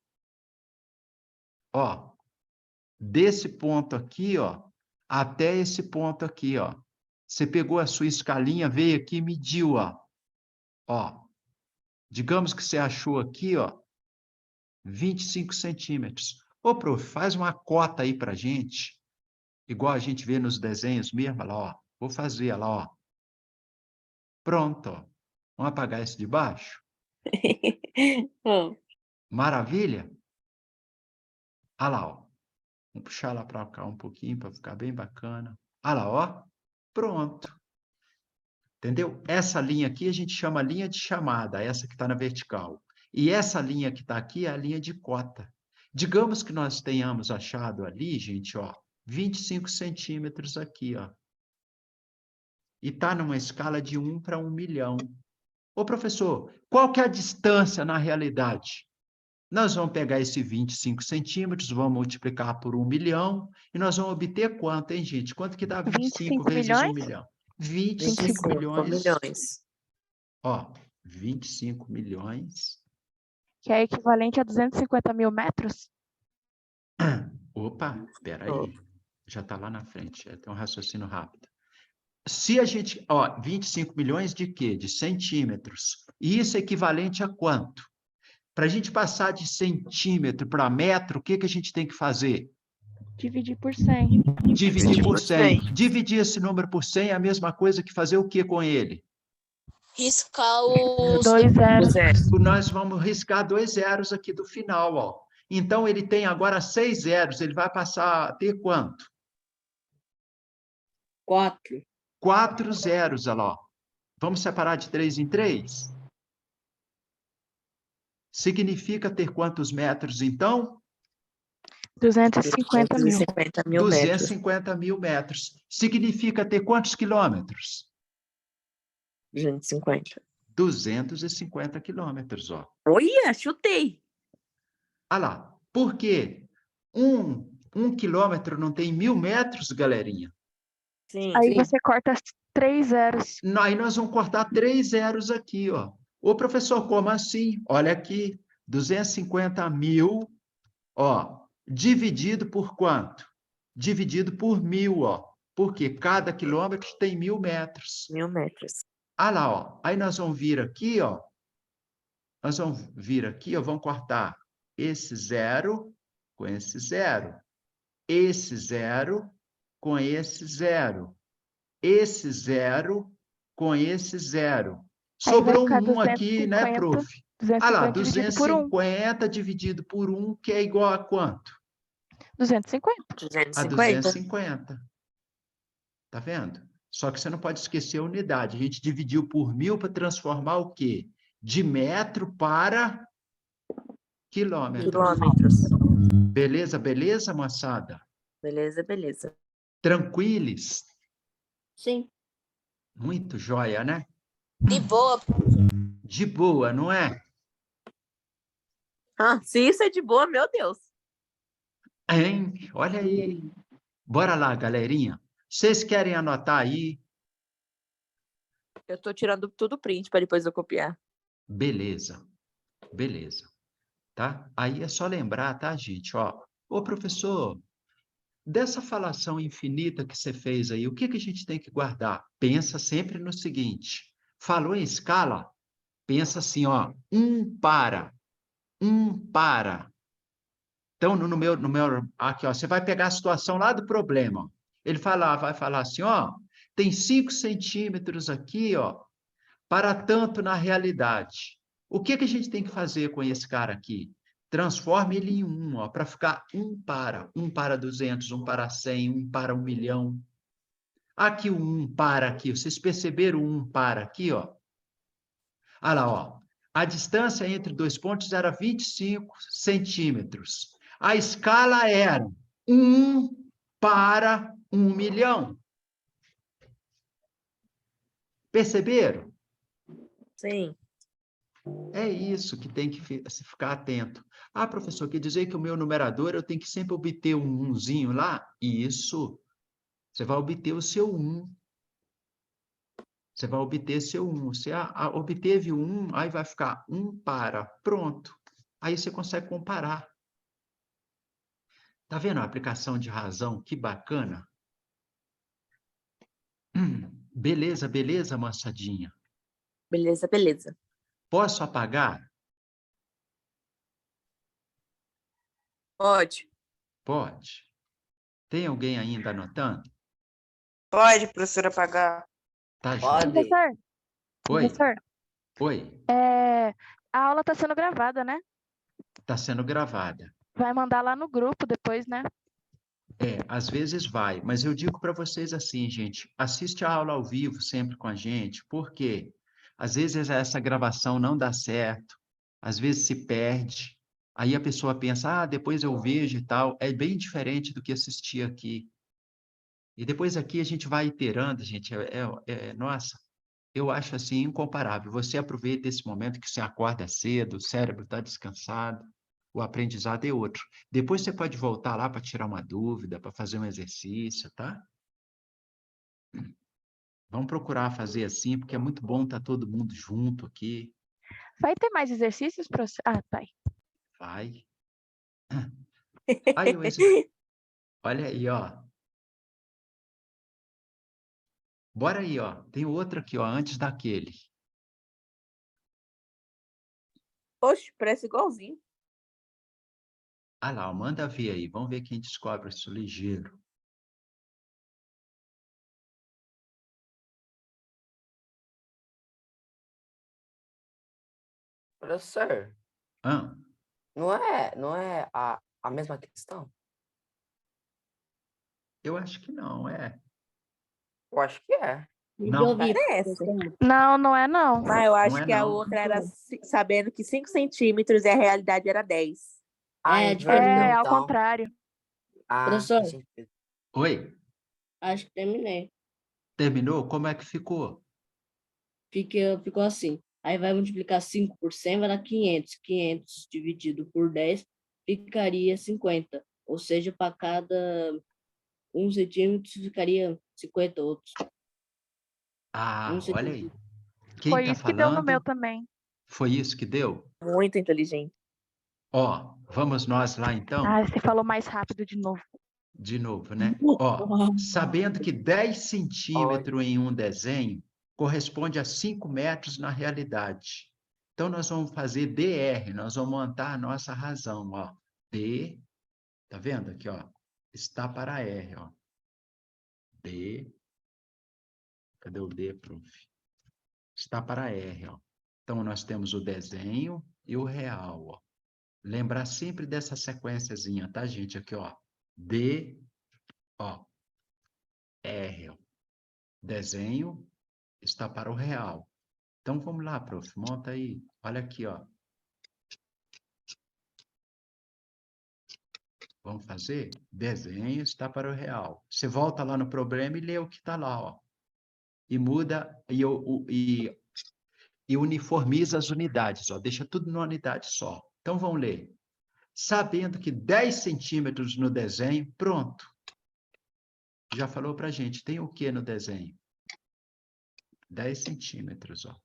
desse ponto aqui, ó, até esse ponto aqui, ó. Você pegou a sua escalinha, veio aqui e mediu, ó. Digamos que você achou aqui, ó, 25 centímetros. Ô, prof, faz uma cota aí pra gente, igual a gente vê nos desenhos mesmo, olha lá, ó. Vou fazer, olha lá, ó. Pronto, ó. Vamos apagar esse de baixo? Ó, Maravilha? Olha lá, ó. Vamos puxar lá para cá um pouquinho para ficar bem bacana. Olha lá, ó. Pronto. Entendeu? Essa linha aqui a gente chama linha de chamada, essa que está na vertical. E essa linha que está aqui é a linha de cota. Digamos que nós tenhamos achado ali, gente, ó, 25 centímetros aqui, ó. E está numa escala de 1 para 1 milhão. Ô, professor, qual que é a distância na realidade? Nós vamos pegar esse 25 centímetros, vamos multiplicar por 1 milhão, e nós vamos obter quanto, hein, gente? Quanto que dá 25 25 vezes 1 milhões? milhão? 25 25 milhões. milhões. Ó, 25 milhões. Que é equivalente a 250 mil metros? Opa, espera aí. Já está lá na frente, tem um raciocínio rápido. Se a gente, ó, 25 milhões de quê? De centímetros. E isso é equivalente a quanto? Para a gente passar de centímetro para metro, o que a gente tem que fazer? Dividir por 100. Dividir por 100. Dividir esse número por 100 é a mesma coisa que fazer o que com ele? Riscar os 2 zeros. Nós vamos riscar 2 zeros aqui do final, ó. Então, ele tem agora 6 zeros. Ele vai passar a ter quanto? 4. 4 zeros, olha lá. Vamos separar de 3 em 3? Significa ter quantos metros, então? 250 mil. 250 mil metros. 250 mil metros. Significa ter quantos quilômetros? 250. 250 quilômetros, ó. Olha, chutei. Olha lá. Por quê? Um quilômetro não tem 1000 metros, galerinha? Sim. Aí você corta 3 zeros. Aí nós vamos cortar 3 zeros aqui, ó. Ô, professor, como assim? Olha aqui, 250 mil, ó, dividido por quanto? Dividido por 1000, ó. Porque cada quilômetro tem 1000 metros. 1000 metros. Ah lá, ó. Aí nós vamos vir aqui, ó. Nós vamos vir aqui, ó, vamos cortar esse zero com esse zero. Esse zero com esse zero. Esse zero com esse zero. Aí vai Sobrou ficar um aqui, né, 250, prof? Ah lá, 250 dividido por 1. 250 dividido por 1, que é igual a quanto? 250. A 250. Tá vendo? Só que você não pode esquecer a unidade. A gente dividiu por 1000 para transformar o quê? De metro para quilômetro. Quilômetros. Beleza, beleza, moçada? Beleza, beleza. Tranquilos? Sim. Muito joia, né? De boa. De boa, não é? Ah, se isso é de boa, meu Deus. Hein? Olha aí. Bora lá, galerinha. Vocês querem anotar aí? Eu tô tirando tudo print para depois eu copiar. Beleza. Beleza. Tá? Aí é só lembrar, tá, gente? Ó, ô, professor, dessa falação infinita que você fez aí, o que que a gente tem que guardar? Pensa sempre no seguinte. Falou em escala? Pensa assim, ó. Um para. Então, no meu, aqui, ó, você vai pegar a situação lá do problema. Ó. Ele vai falar assim, ó, tem 5 centímetros aqui, ó, para tanto na realidade. O que que a gente tem que fazer com esse cara aqui? Transforme ele em 1, ó, para ficar 1 para 200, 1 para 100, 1 para 1 milhão. Aqui o 1 para aqui, vocês perceberam o 1 para aqui, ó? Olha lá, ó. A distância entre 2 pontos era 25 centímetros. A escala era 1 para 1 milhão. Perceberam? Sim. É isso que tem que ficar atento. Ah, professor, quer dizer que o meu numerador eu tenho que sempre obter um 1zinho lá? Isso. Você vai obter o seu 1. Você vai obter seu 1. Você obteve 1, aí vai ficar 1 para. Pronto. Aí você consegue comparar. Tá vendo a aplicação de razão? Que bacana. Beleza, beleza, moçadinha. Beleza, beleza. Posso apagar? Pode. Pode. Tem alguém ainda anotando? Pode, professora, apagar. Tá, joia. Pode. Professor, Oi. professor, Oi. a aula está sendo gravada, né? Está sendo gravada. Vai mandar lá no grupo depois, né? Às vezes vai, mas eu digo para vocês assim, gente, assiste a aula ao vivo sempre com a gente, porque às vezes essa gravação não dá certo, às vezes se perde, aí a pessoa pensa, depois eu vejo e tal, é bem diferente do que assistir aqui. E depois aqui a gente vai iterando, gente, nossa, eu acho assim incomparável. Você aproveita esse momento que você acorda cedo, o cérebro está descansado, o aprendizado é outro. Depois você pode voltar lá para tirar uma dúvida, para fazer um exercício, tá? Vamos procurar fazer assim, porque é muito bom estar todo mundo junto aqui. Vai ter mais exercícios, professor? Ah, vai. Vai. Olha aí, ó. Bora aí, ó. Tem outro aqui, ó, antes daquele. Oxe, parece igualzinho. Ah lá, manda ver aí. Vamos ver quem descobre isso ligeiro. Professor, Ah, não é a mesma questão? eu acho que não, é. Eu acho que é. Me Não, ouvi, Parece. professor. Não, não é não. Mas eu não acho é que a não. outra era sabendo que 5 centímetros e a realidade era 10. Ah, É, inverteu É diferente. ao então. contrário. Ah, Professor, faz sentido. Oi, acho que terminei. terminou? Como é que ficou? Ficou assim. Aí vai multiplicar 5 por 100, vai dar 500. 500 dividido por 10 ficaria 50. Ou seja, para cada 1 centímetro ficaria 50 outros. Um Ah, olha aí. centímetro. Quem Foi está isso que deu no meu falando? também. Foi isso que deu? Muito inteligente. Ó, vamos nós lá então? Ah, você falou mais rápido de novo. De novo, né? Ó, sabendo que 10 centímetros em um desenho corresponde a 5 metros na realidade. Então, nós vamos fazer DR, nós vamos montar a nossa razão, ó. D, tá vendo aqui, ó? Está para R, ó. D, cadê o D, prof? Está para R, ó. Então, nós temos o desenho e o real, ó. Lembrar sempre dessa sequenciazinha, tá, gente? Aqui, ó. D, ó. R, ó. Desenho está para o real. Então, vamos lá, prof. Monta aí. Olha aqui, ó. Vamos fazer? Desenho está para o real. Você volta lá no problema e lê o que está lá, ó. E muda e uniformiza as unidades, ó. Deixa tudo numa unidade só. Então, vamos ler. Sabendo que 10 centímetros no desenho, pronto. Já falou para a gente, tem o que no desenho? 10 centímetros, ó.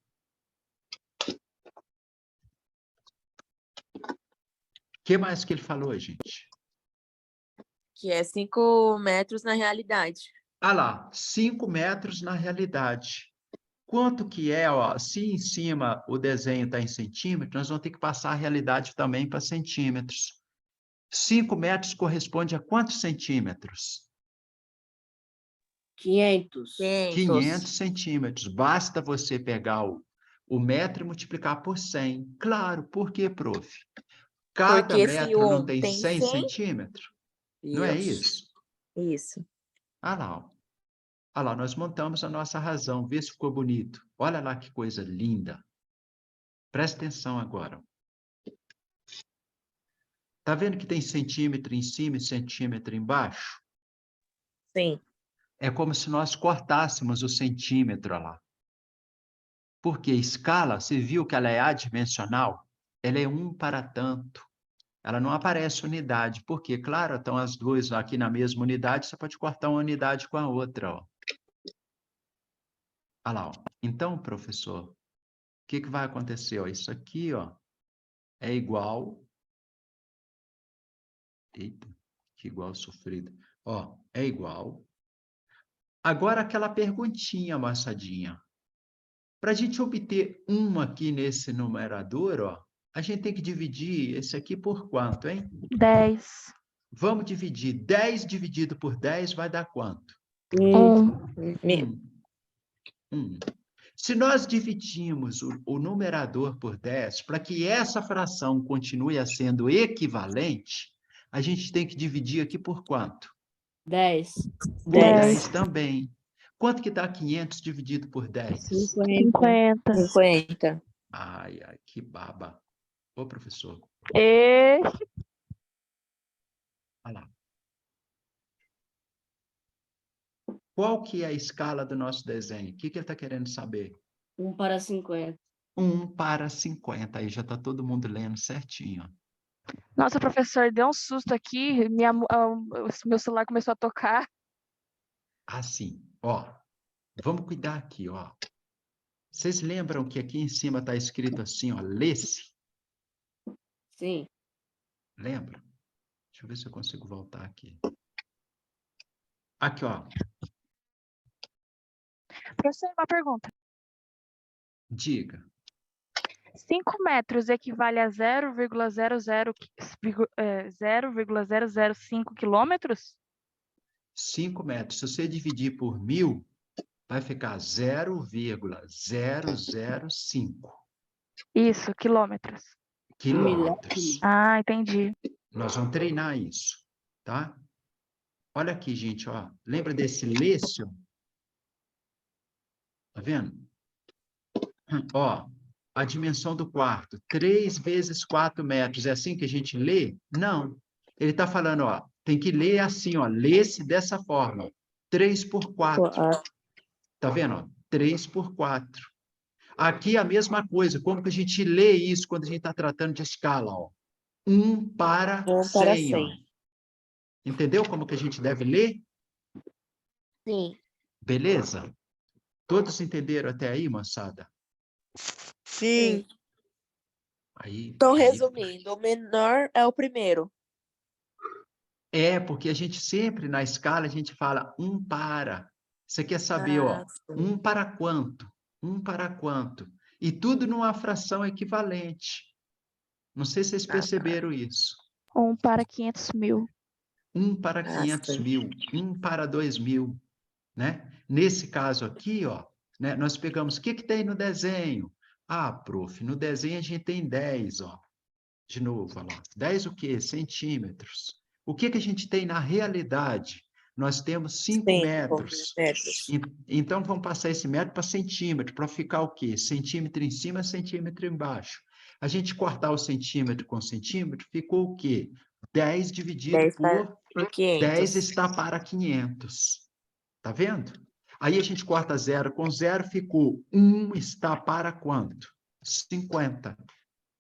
O que mais que ele falou, gente? Que é 5 metros na realidade. Ah lá, 5 metros na realidade. Quanto que é, ó, se em cima o desenho está em centímetros, nós vamos ter que passar a realidade também para centímetros. 5 metros corresponde a quantos centímetros? 500. 500 500. centímetros. Basta você pegar o metro e multiplicar por 100. Claro, por quê, prof? Cada Porque se metro não um tem tem 100 100, centímetros? Não é isso. isso? Isso. Ah lá, ó. Ah lá, nós montamos a nossa razão. Vê se ficou bonito. Olha lá que coisa linda. Presta atenção agora. Tá vendo que tem centímetro em cima e centímetro embaixo? Sim. É como se nós cortássemos o centímetro lá. Porque escala, você viu que ela é adimensional? Ela é 1 para tanto. Ela não aparece unidade. Porque, claro, estão as duas aqui na mesma unidade, você pode cortar uma unidade com a outra. Ó. Olha lá. Ó. Então, professor, o que vai acontecer? Ó, isso aqui ó, é igual... Eita, que igual sofrido. Ó, é igual... Agora, aquela perguntinha, moçadinha. Para a gente obter 1 aqui nesse numerador, ó, a gente tem que dividir esse aqui por quanto, hein? 10. Vamos dividir. 10 dividido por 10 vai dar quanto? 1. 1. Se nós dividimos o numerador por 10, para que essa fração continue sendo equivalente, a gente tem que dividir aqui por quanto? 10. Por 10. 10 também. Quanto que dá 500 dividido por 10? 50. 50. 50. Ai, ai, que baba. Ô, professor, E olha lá. Qual que é a escala do nosso desenho? O que ele está querendo saber? 1 para 50. 1 para 50. Aí já está todo mundo lendo certinho. Nossa, professor, deu um susto aqui. Meu celular começou a tocar. Assim, ó. Vamos cuidar aqui, ó. Vocês lembram que aqui em cima está escrito assim, ó, lê-se? Sim. Lembra? Deixa eu ver se eu consigo voltar aqui. Aqui, ó. Professor, uma pergunta. Diga. 5 metros equivale a 0,005 quilômetros? 5 metros. Se você dividir por 1.000, vai ficar 0,005 Isso, quilômetros. quilômetros. Ah, entendi. Nós vamos treinar isso, tá? Olha aqui, gente, ó. Lembra desse Lécio? Tá vendo? Ó, a dimensão do quarto. 3 vezes 4 metros. É assim que a gente lê? Não. Ele está falando, ó, tem que ler assim, ó. Lê-se dessa forma. 3 por 4. Tá vendo? Ó? 3 por 4. Aqui a mesma coisa. Como que a gente lê isso quando a gente está tratando de escala? Ó? 1 para 1 para 100. Ó. 100. Entendeu como que a gente deve ler? Sim. Beleza? Todos entenderam até aí, moçada? Sim. Aí, Então, aí resumindo, o menor é o primeiro. é, porque a gente sempre, na escala, a gente fala 1 para. Você quer saber, ó, 1 para quanto? 1 para quanto? E tudo numa fração equivalente. Não sei se vocês perceberam isso. 1 para 500 mil. 1 para 500 mil, 1 para 2.000, né? Nesse caso aqui, ó, né, nós pegamos, o que que tem no desenho? Ah, prof, no desenho a gente tem 10, ó. De novo, olha lá. 10 o quê? Centímetros. O que que a gente tem na realidade? Nós temos 5 metros. Então, vamos passar esse metro para centímetro, para ficar o quê? Centímetro em cima, centímetro embaixo. A gente cortar o centímetro com centímetro, ficou o quê? 10 dividido 10 por 500. 10 está para 500. Tá vendo? Aí a gente corta 0 com 0, ficou 1 está para quanto? 50.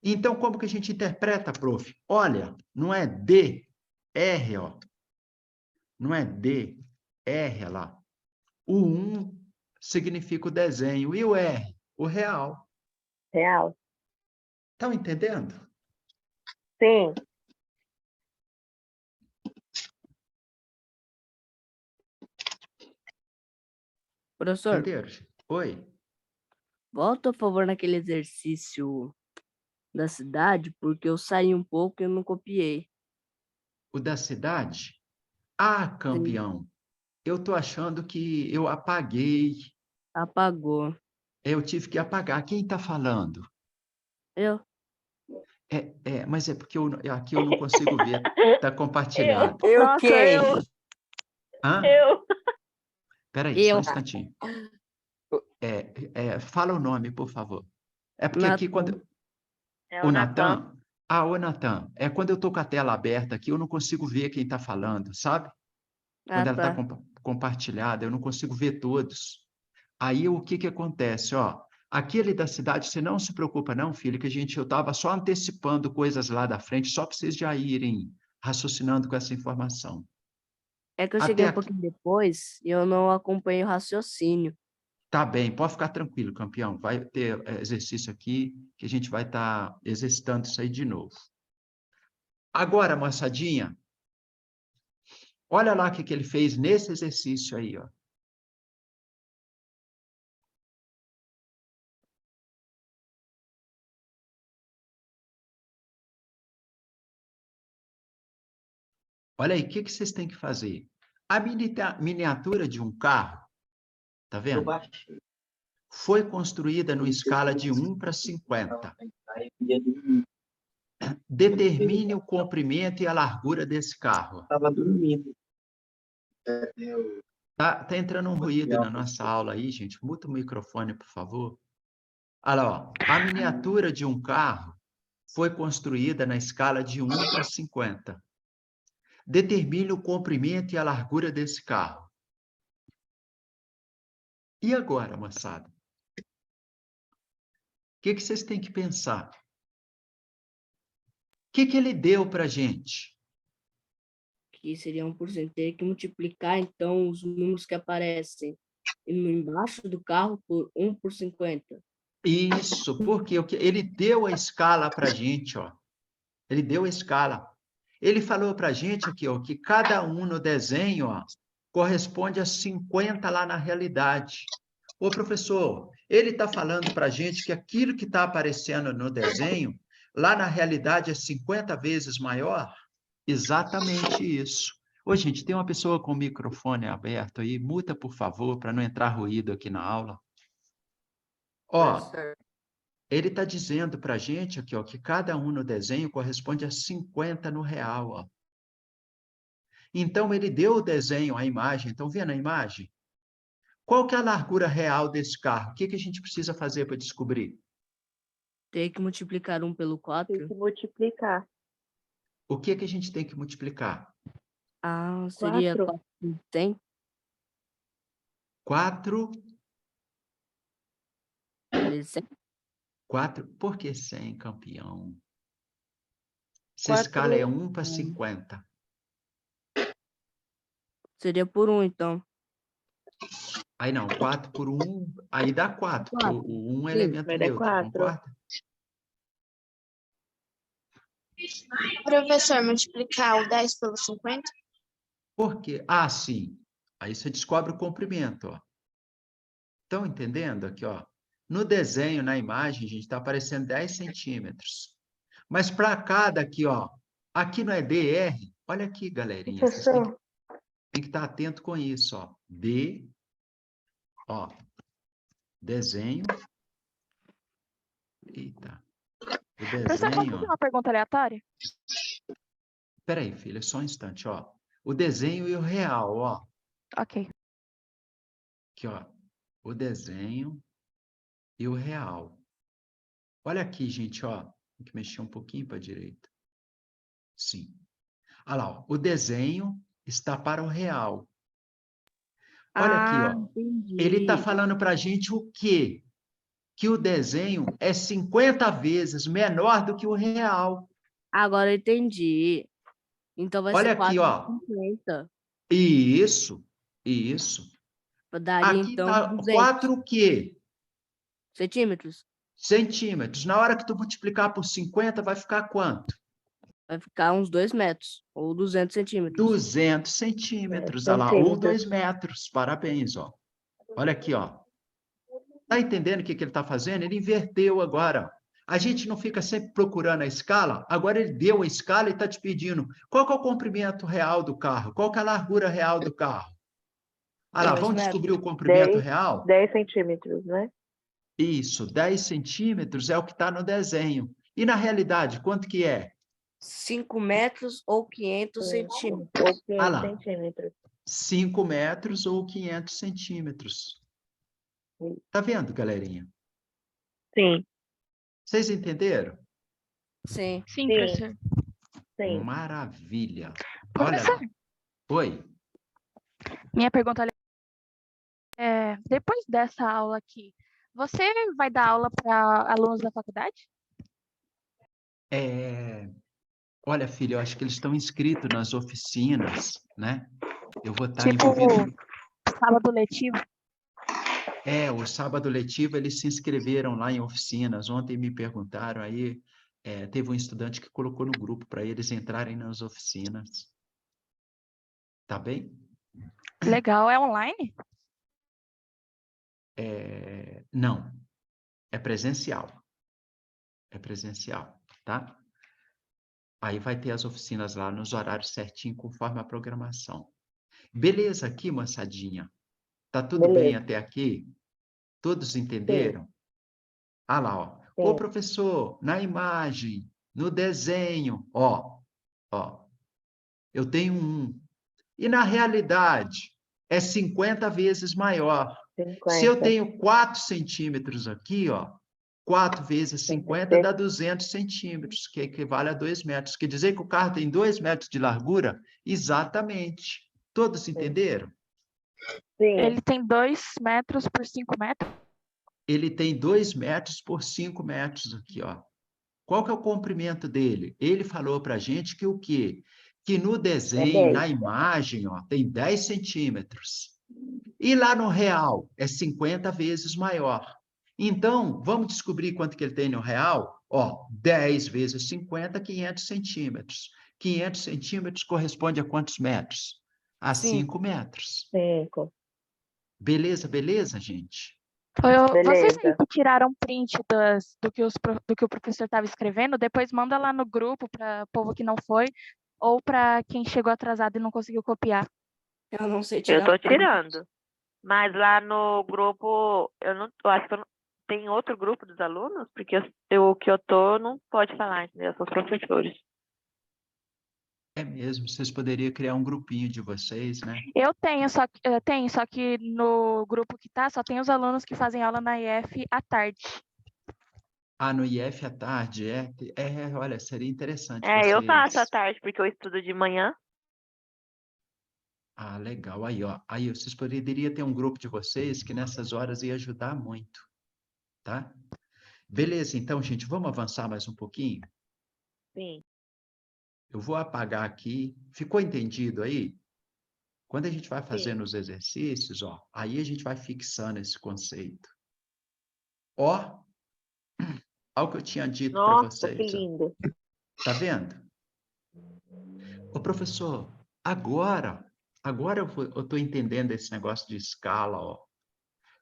Então, como que a gente interpreta, prof? Olha, não é D, R, ó. Não é D, R lá. O 1 significa o desenho e o R, o real. Real. Estão entendendo? Sim. Professor, Entenderam? Oi? volta, por favor, naquele exercício da cidade, porque eu saí um pouco e eu não copiei. O da cidade? Ah, campeão, eu tô achando que eu apaguei. Apagou. Eu tive que apagar. Quem está falando? Eu? Mas é porque aqui eu não consigo ver. Está compartilhado. Eu Nossa, quem? Hã? eu. Peraí, só um Eu. instantinho. Fala o nome, por favor. É porque aqui quando... É O o Natan? Ah, o Natan. É quando eu estou com a tela aberta aqui, eu não consigo ver quem está falando, sabe? Quando ela está compartilhada, eu não consigo ver todos. Aí, o que que acontece? Ó, aquele da cidade, você não se preocupa não, filho, que eu estava só antecipando coisas lá da frente, só para vocês já irem raciocinando com essa informação. É que eu Até cheguei um aqui. pouquinho depois e eu não acompanhei o raciocínio. Tá bem, pode ficar tranquilo, campeão. Vai ter exercício aqui que a gente vai estar exercitando isso aí de novo. Agora, moçadinha, olha lá o que ele fez nesse exercício aí, ó. Olha aí, o que vocês têm que fazer? A miniatura de um carro, tá vendo? Foi construída numa escala de 1 para 50. Determine o comprimento e a largura desse carro. Estava dormindo. Tá entrando um ruído na nossa aula aí, gente. Muta o microfone, por favor. Olha lá, ó. A miniatura de um carro foi construída na escala de 1 para 50. Determine o comprimento e a largura desse carro. E agora, moçada? O que vocês têm que pensar? O que ele deu para a gente? Que seria 1%. Teria que multiplicar, então, os números que aparecem embaixo do carro por 1 por 50. Isso, porque ele deu a escala para a gente, ó. Ele deu a escala. Ele falou para a gente aqui, ó, que cada um no desenho, ó, corresponde a 50 lá na realidade. Ô, professor, Ele está falando para a gente que aquilo que está aparecendo no desenho, lá na realidade é 50 vezes maior? Exatamente isso. Ô, gente, tem uma pessoa com o microfone aberto aí, muta, por favor, para não entrar ruído aqui na aula. Ó, Professor, ele está dizendo para a gente aqui, ó, que cada um no desenho corresponde a 50 no real, ó. Então, ele deu o desenho, a imagem. Estão vendo a imagem? Qual que é a largura real desse carro? O que que a gente precisa fazer para descobrir? Tem que multiplicar 1 pelo Tem 4. que multiplicar. O que que a gente tem que multiplicar? Ah, seria 4. 4 por 100 4, vezes 100. 4, por que 100, campeão? Se a 4. escala é 1 para 50. Seria por 1, então. Aí não, 4 por 1, aí dá 4, porque o 1 é Sim, elemento vai dar neutro, 4. concorda? Professor, multiplicar o 10 pelo 50? Por quê? Ah, sim. Aí você descobre o comprimento, ó. Estão entendendo aqui, ó? No desenho, na imagem, gente, está aparecendo 10 centímetros. Mas para cada aqui, ó, aqui não é DR? Olha aqui, galerinha, vocês Professor, têm que estar atento com isso, ó. D, ó, desenho. Eita. O Professor, posso desenho, fazer ó. uma pergunta aleatória? Espera aí, filha, só um instante, ó. O desenho e o real, ó. Ok. Aqui, ó. O desenho e o real. Olha aqui, gente, ó. Tem que mexer um pouquinho para a direita. Sim. Olha lá, ó. O desenho está para o real. Olha aqui, Ah, ó. Ele está entendi. falando para a gente o quê? Que o desenho é 50 vezes menor do que o real. Agora eu entendi. Então vai ser Olha aqui, ó. 4,50. Isso, isso. Daria, Aqui então, está 200 4 o quê? centímetros. Centímetros. Na hora que tu multiplicar por 50, vai ficar quanto? Vai ficar uns 2 metros, ou 200 centímetros. 200 centímetros, olha lá, ou 2 metros. Parabéns, ó. Olha aqui, ó. Tá entendendo o que que ele está fazendo? Ele inverteu agora. A gente não fica sempre procurando a escala, agora ele deu a escala e está te pedindo qual que é o comprimento real do carro, qual que é a largura real do carro. Ah lá, 2 vamos metros. descobrir o comprimento 10, real? 10 centímetros, né? Isso, 10 centímetros é o que está no desenho. E na realidade, quanto que é? 5 metros ou 500 centímetros. Ou Ah 500 lá, centímetros. 5 metros ou 500 centímetros. Tá vendo, galerinha? Sim, Vocês entenderam? Sim. Sim, Sim. professor. sim. Maravilha. Professor, Olha lá. Oi. minha pergunta é, depois dessa aula aqui, você vai dar aula para alunos da faculdade? Olha, filho, eu acho que eles estão inscritos nas oficinas, né? Eu vou estar Tipo, envolvido. sábado letivo? O sábado letivo, eles se inscreveram lá em oficinas. Ontem me perguntaram, aí teve um estudante que colocou no grupo para eles entrarem nas oficinas. Tá bem? Legal, é online? Não, é presencial. É presencial, tá? Aí vai ter as oficinas lá nos horários certinho, conforme a programação. Beleza aqui, moçadinha? Tá tudo bem até aqui? Todos entenderam? Ah lá, ó. Ô, professor, na imagem, no desenho, ó, eu tenho 1. E na realidade, é 50 vezes maior. Se eu 50. tenho 4 centímetros aqui, ó, 4 vezes 50 dá 200 centímetros, que equivale a 2 metros. Quer dizer que o carro tem 2 metros de largura? Exatamente. Todos entenderam? Sim. Ele tem 2 metros por 5 metros? Ele tem 2 metros por 5 metros aqui, ó. Qual que é o comprimento dele? Ele falou para a gente que o quê? Que no desenho, na imagem, ó, tem 10 centímetros. E lá no real, é 50 vezes maior. Então, vamos descobrir quanto que ele tem no real? Ó, 10 vezes 50, 500 centímetros. 500 centímetros corresponde a quantos metros? A 5 metros. 5. Beleza, beleza, gente? Vocês aí Beleza. que tiraram print do que o professor estava escrevendo, depois manda lá no grupo para o povo que não foi, ou para quem chegou atrasado e não conseguiu copiar. Eu não sei Eu tirar tô print. tirando. Mas lá no grupo, eu acho que tem outro grupo dos alunos, porque o que eu tô não pode falar, entendeu? São os professores. É mesmo, vocês poderiam criar um grupinho de vocês, né? Eu tenho, só que no grupo que tá, só tem os alunos que fazem aula na IF à tarde. Ah, no IF à tarde, olha, seria interessante Eu faço à vocês... tarde, porque eu estudo de manhã. Ah, legal, aí, ó. Aí vocês poderiam ter um grupo de vocês que nessas horas ia ajudar muito, tá? Beleza, então, gente, vamos avançar mais um pouquinho? Sim. Eu vou apagar aqui. Ficou entendido aí? Quando a gente vai Sim. fazendo os exercícios, ó, aí a gente vai fixando esse conceito. Ó, o que eu tinha dito para Nossa, que vocês, ó. lindo. Tá vendo? Ô, professor, agora eu estou entendendo esse negócio de escala, ó.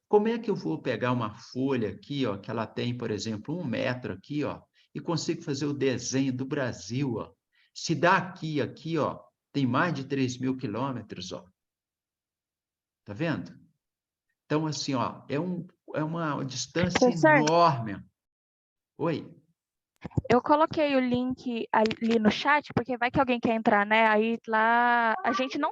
Como é que eu vou pegar uma folha aqui, ó, que ela tem, por exemplo, 1 metro aqui, ó, e consigo fazer o desenho do Brasil, ó? Se daqui, aqui, ó, tem mais de 3.000 quilômetros, ó. Tá vendo? Então, assim, ó, é uma distância Professor, enorme. Oi? eu coloquei o link ali no chat, porque vai que alguém quer entrar, né? Aí lá a gente não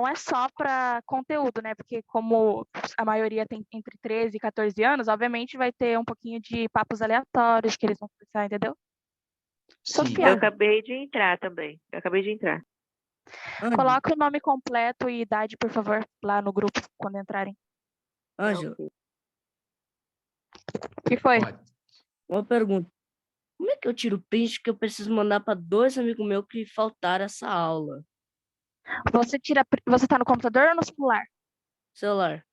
é só para conteúdo, né? Porque como a maioria tem entre 13 e 14 anos, obviamente vai ter um pouquinho de papos aleatórios que eles vão conversar, entendeu? Suas Sim. Eu piadas. acabei de entrar também. Eu acabei de entrar. Coloca o nome completo e idade, por favor, lá no grupo, quando entrarem. Ângela, Ok. O que foi? Ó, uma pergunta. Como é que eu tiro print que eu preciso mandar para 2 amigos meus que faltaram essa aula? Você tá no computador ou no celular? Celular.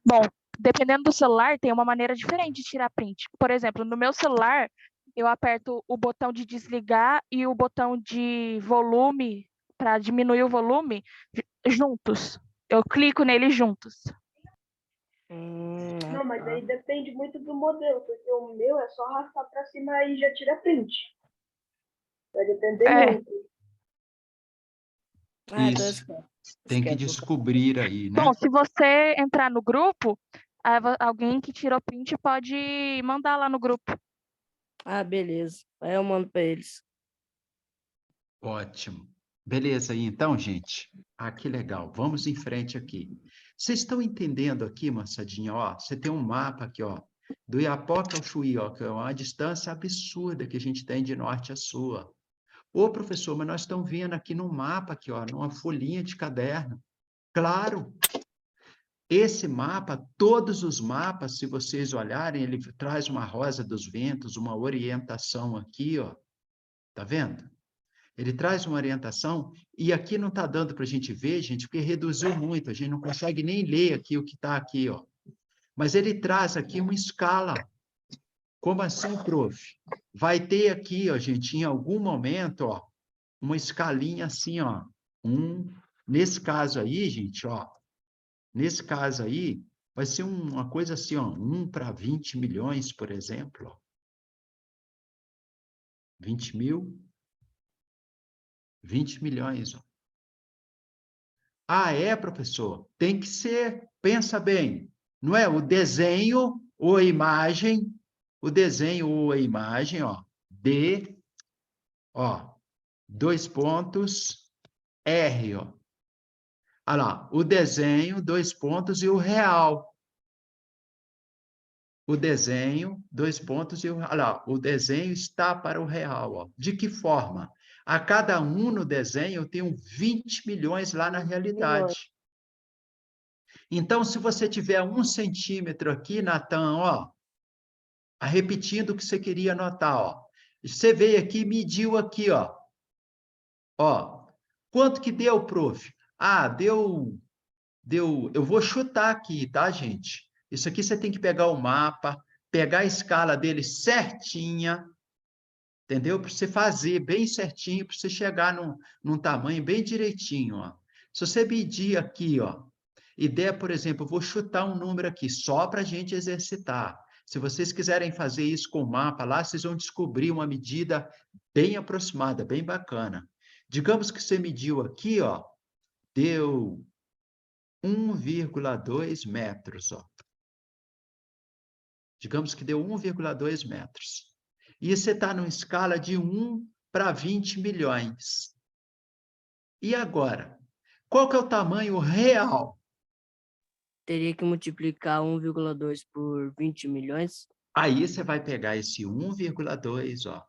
Bom, dependendo do celular, tem uma maneira diferente de tirar print. Por exemplo, no meu celular, eu aperto o botão de desligar e o botão de volume para diminuir o volume juntos. Eu clico neles juntos. Não, mas aí depende muito do modelo, porque o meu é só arrastar pra cima e já tira print. Vai depender muito. Então isso. Tem que esquece. descobrir aí, né? Bom, se você entrar no grupo, alguém que tirou print pode mandar lá no grupo. Beleza. Aí eu mando para eles. Ótimo. Beleza aí, então, gente. Ah, que legal. Vamos em frente aqui. Vocês estão entendendo aqui, moçadinha? Ó, você tem um mapa aqui, ó, do Iapoca ao Chuí, ó, que é uma distância absurda que a gente tem de norte a sul. Ó. Ô, professor, mas nós estamos vendo aqui no mapa, aqui, ó, numa folhinha de caderno. Claro! Esse mapa, todos os mapas, se vocês olharem, ele traz uma rosa dos ventos, uma orientação aqui, ó. Tá vendo? Ele traz uma orientação e aqui não está dando para a gente ver, gente, porque reduziu muito, a gente não consegue nem ler aqui o que está aqui, ó. Mas ele traz aqui uma escala. Como assim, prof? Vai ter aqui, ó, gente, em algum momento, ó, uma escalinha assim, ó. Nesse caso aí, gente, ó, nesse caso aí, vai ser uma coisa assim, ó, 1 para 20 milhões, por exemplo, ó. 20 mil, 20 milhões, ó. Ah, é, professor? Tem que ser, pensa bem, não é? O desenho ou a imagem, ó, ó, 2 pontos, R, ó. Olha lá, o desenho, 2 pontos, e o real. O desenho, 2 pontos, e olha lá, o desenho está para o real, ó. De que forma? A cada um no desenho eu tenho 20 milhões lá na realidade. Então, se você tiver 1 centímetro aqui, Natan, ó, repetindo o que você queria anotar, ó. Você veio aqui e mediu aqui, ó. Ó, quanto que deu, prof? Ah, deu, eu vou chutar aqui, tá, gente? Isso aqui você tem que pegar o mapa, pegar a escala dele certinha, entendeu? Para você fazer bem certinho, para você chegar num tamanho bem direitinho, ó. Se você medir aqui, ó, Ideia, por exemplo, eu vou chutar um número aqui, só para a gente exercitar. Se vocês quiserem fazer isso com o mapa lá, vocês vão descobrir uma medida bem aproximada, bem bacana. Digamos que você mediu aqui, ó, deu 1,2 metros, ó. Digamos que deu 1,2 metros. E você está numa escala de 1 para 20 milhões. E agora? Qual que é o tamanho real? Teria que multiplicar 1,2 por 20 milhões. Aí você vai pegar esse 1,2, ó.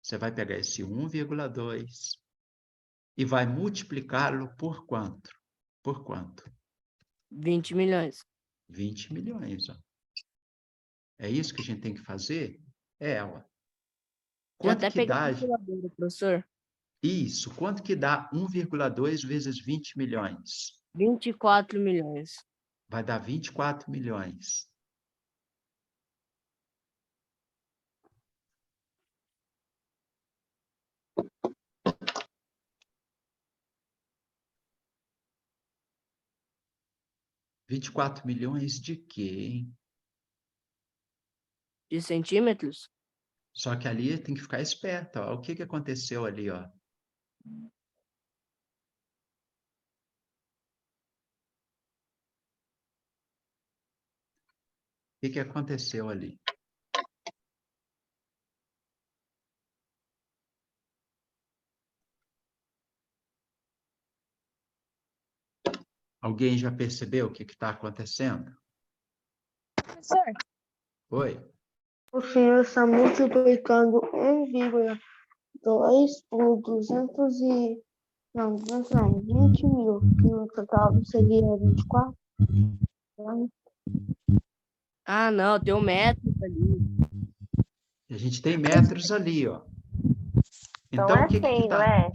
Você vai pegar esse 1,2 e vai multiplicá-lo por quanto? Por quanto? 20 milhões. 20 milhões, ó. É isso que a gente tem que fazer? É, ó. Já Quanto até que peguei a dá? calculadora, professor. Isso, quanto que dá 1,2 vezes 20 milhões? 24 milhões. Vai dar 24 milhões. R$ 24 milhões de quê, hein? De centímetros? Só que ali tem que ficar esperto, ó. O que que aconteceu ali, ó? O que que aconteceu ali? Alguém já percebeu o que está acontecendo? Professor, Oi? O senhor está multiplicando 1,2 por 200 e... Não, 200 não, 20 mil, que no total seria 24. Ah, não, tem um metro ali. A gente tem metros ali, ó. Então é o que que 100, não tá... é?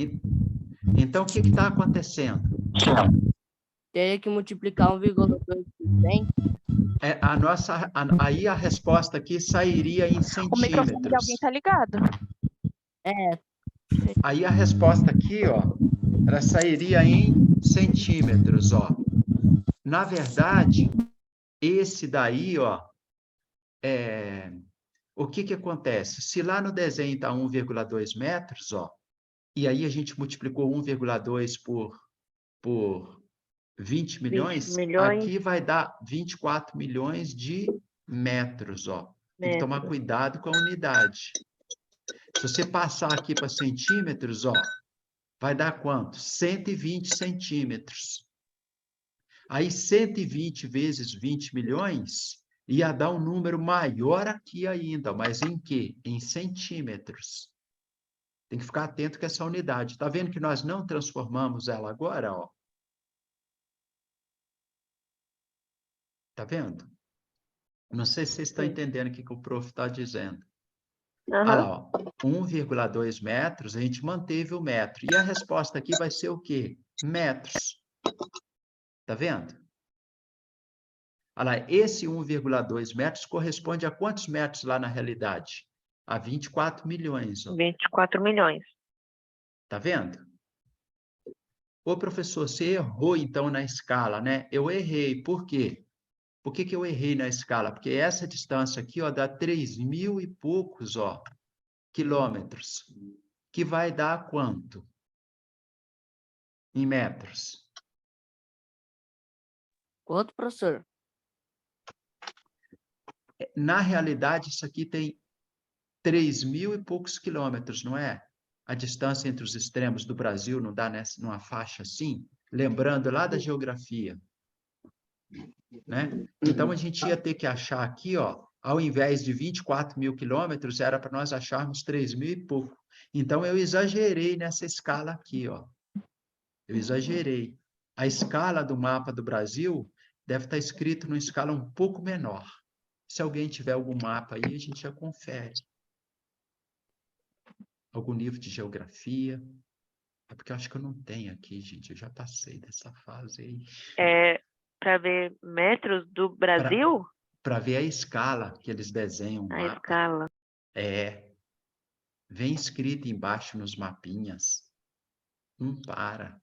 Então, o que está acontecendo? Teria que multiplicar 1,2 por 100. Aí a resposta aqui sairia em o microfone de alguém centímetros. tá ligado. É, Aí a resposta aqui, ó, ela sairia em centímetros, ó. Na verdade, esse daí, ó, o que que acontece? Se lá no desenho está 1,2 metros, ó, e aí a gente multiplicou 1,2 por 20 20 milhões, milhões aqui vai dar 24 milhões de metros, ó. Tem que tomar metros. cuidado com a unidade. Se você passar aqui para centímetros, ó, vai dar quanto? 120 centímetros. Aí 120 vezes 20 milhões ia dar um número maior aqui ainda, mas em quê? Em centímetros. Tem que ficar atento com essa unidade. Está vendo que nós não transformamos ela agora, ó? Tá vendo? Não sei se vocês estão entendendo o que o prof está dizendo. Olha lá, ó, 1,2 metros, a gente manteve o metro. E a resposta aqui vai ser o quê? Metros. Tá vendo? Olha lá, esse 1,2 metros corresponde a quantos metros lá na realidade? A 24 milhões. Ó. 24 milhões. Tá vendo? Ô, professor, você errou então na escala, né? Eu errei. Por quê? Por que que eu errei na escala? Porque essa distância aqui, ó, dá 3.000 e poucos, ó, quilômetros. Que vai dar quanto? Em metros. quanto, professor? Na realidade, isso aqui tem 3.000 e poucos quilômetros, não é? A distância entre os extremos do Brasil não dá numa faixa assim? Lembrando lá da geografia. Né? Então, a gente ia ter que achar aqui, ó, ao invés de 24 mil quilômetros, era para nós acharmos 3.000 e pouco. Então, eu exagerei nessa escala aqui, ó. Eu exagerei. A escala do mapa do Brasil deve estar escrito numa escala um pouco menor. Se alguém tiver algum mapa aí, a gente já confere. Algum livro de geografia. É porque eu acho que eu não tenho aqui, gente. Eu já passei dessa fase aí. É para ver metros do Brasil? Para ver a escala que eles desenham o A mapa. escala. É. Vem escrito embaixo nos mapinhas. Não para.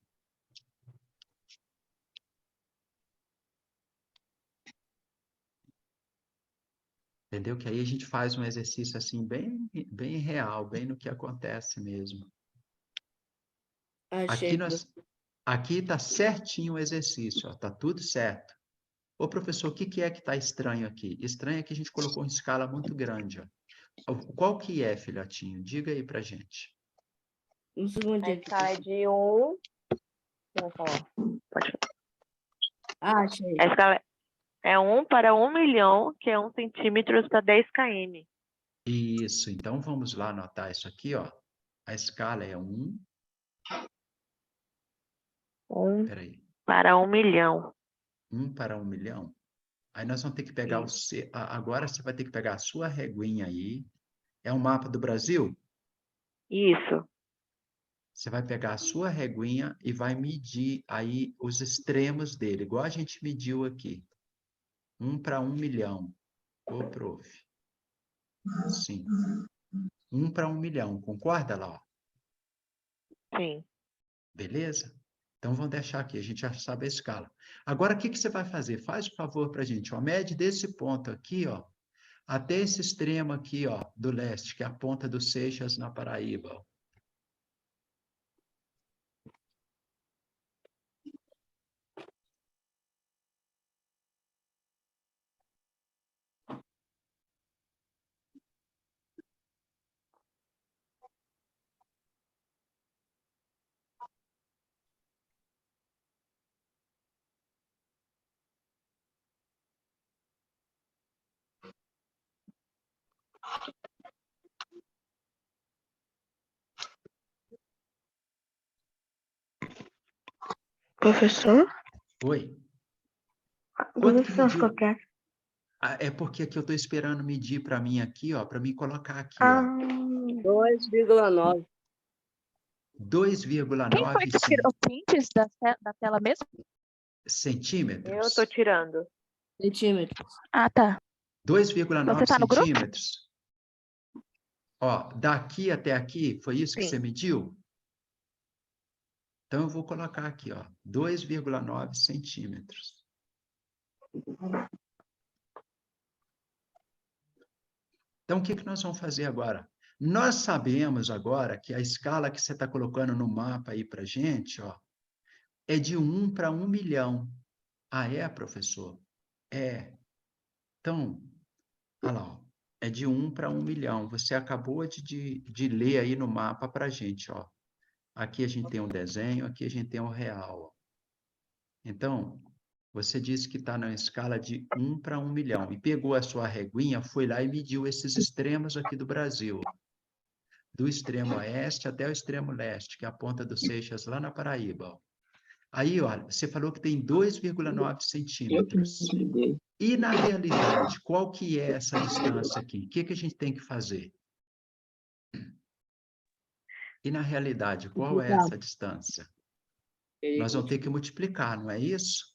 Entendeu? Que aí a gente faz um exercício assim bem real, bem no que acontece mesmo. Achei, Aqui está certinho o exercício, ó, tá tudo certo. Ô, professor, o que é que está estranho aqui? Estranho é que a gente colocou em escala muito grande, ó. Qual que é, filhotinho? Diga aí pra gente. um segundo. A escala é de 1. Vou falar. Pode falar. Achei. A escala é 1 para 1 milhão, que é 1 centímetro para 10 km. Isso, então vamos lá anotar isso aqui, ó. A escala é 1. 1 Peraí. para 1 milhão. 1 para 1 milhão. Aí nós vamos ter que pegar agora você vai ter que pegar a sua reguinha aí. É um mapa do Brasil? Isso. Você vai pegar a sua reguinha e vai medir aí os extremos dele, igual a gente mediu aqui. 1 para 1 milhão. Ô, prof. Sim. 1 para 1 milhão. Concorda lá, ó? Sim. Beleza? Então, vamos deixar aqui. A gente já sabe a escala. Agora, o que você vai fazer? Faz o favor para a gente. Ó, mede desse ponto aqui, ó, até esse extremo aqui, ó, do leste, que é a ponta do Seixas, na Paraíba. Ó. Professor? Oi? Quanto que Professor, mediu? qualquer. É porque aqui eu estou esperando medir para mim aqui, ó, para mim colocar aqui, Ah, ó. 2,9. Quem foi 2,9 que tirou prints da tela mesmo? centímetros. Eu tô tirando. Centímetros. Ah, tá. 2,9 Você tá no grupo? centímetros. Ó, daqui até aqui, foi isso que Sim. você mediu? Então, eu vou colocar aqui, ó, 2,9 centímetros. Então, o que nós vamos fazer agora? Nós sabemos agora que a escala que você está colocando no mapa aí para gente, ó, é de 1 para 1 milhão. Ah, é, professor? É. Então, olha lá, ó, é de 1 para 1 milhão. Você acabou de ler aí no mapa para gente, ó. Aqui a gente tem um desenho, aqui a gente tem um real. Ó. Então, você disse que está na escala de 1 para 1 milhão. E pegou a sua reguinha, foi lá e mediu esses extremos aqui do Brasil. Do extremo oeste até o extremo leste, que é a ponta do Seixas, lá na Paraíba. Ó. Aí, olha, você falou que tem 2,9 centímetros. E, na realidade, qual que é essa distância aqui? O que a gente tem que fazer? E, na realidade, qual é essa distância? Nós vamos ter que multiplicar, não é isso?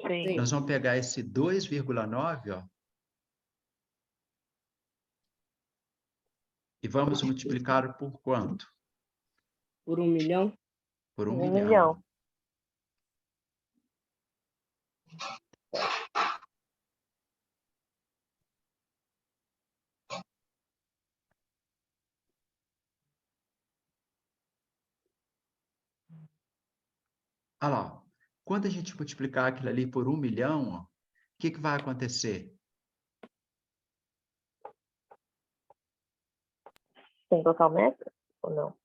Sim. Nós vamos pegar esse 2,9, ó, e vamos multiplicar por quanto? Por 1 milhão? Por 1 1 milhão. milhão. Olha lá, ó. Quando a gente multiplicar aquilo ali por 1 milhão, ó, o que vai acontecer? Tem total metro ou não?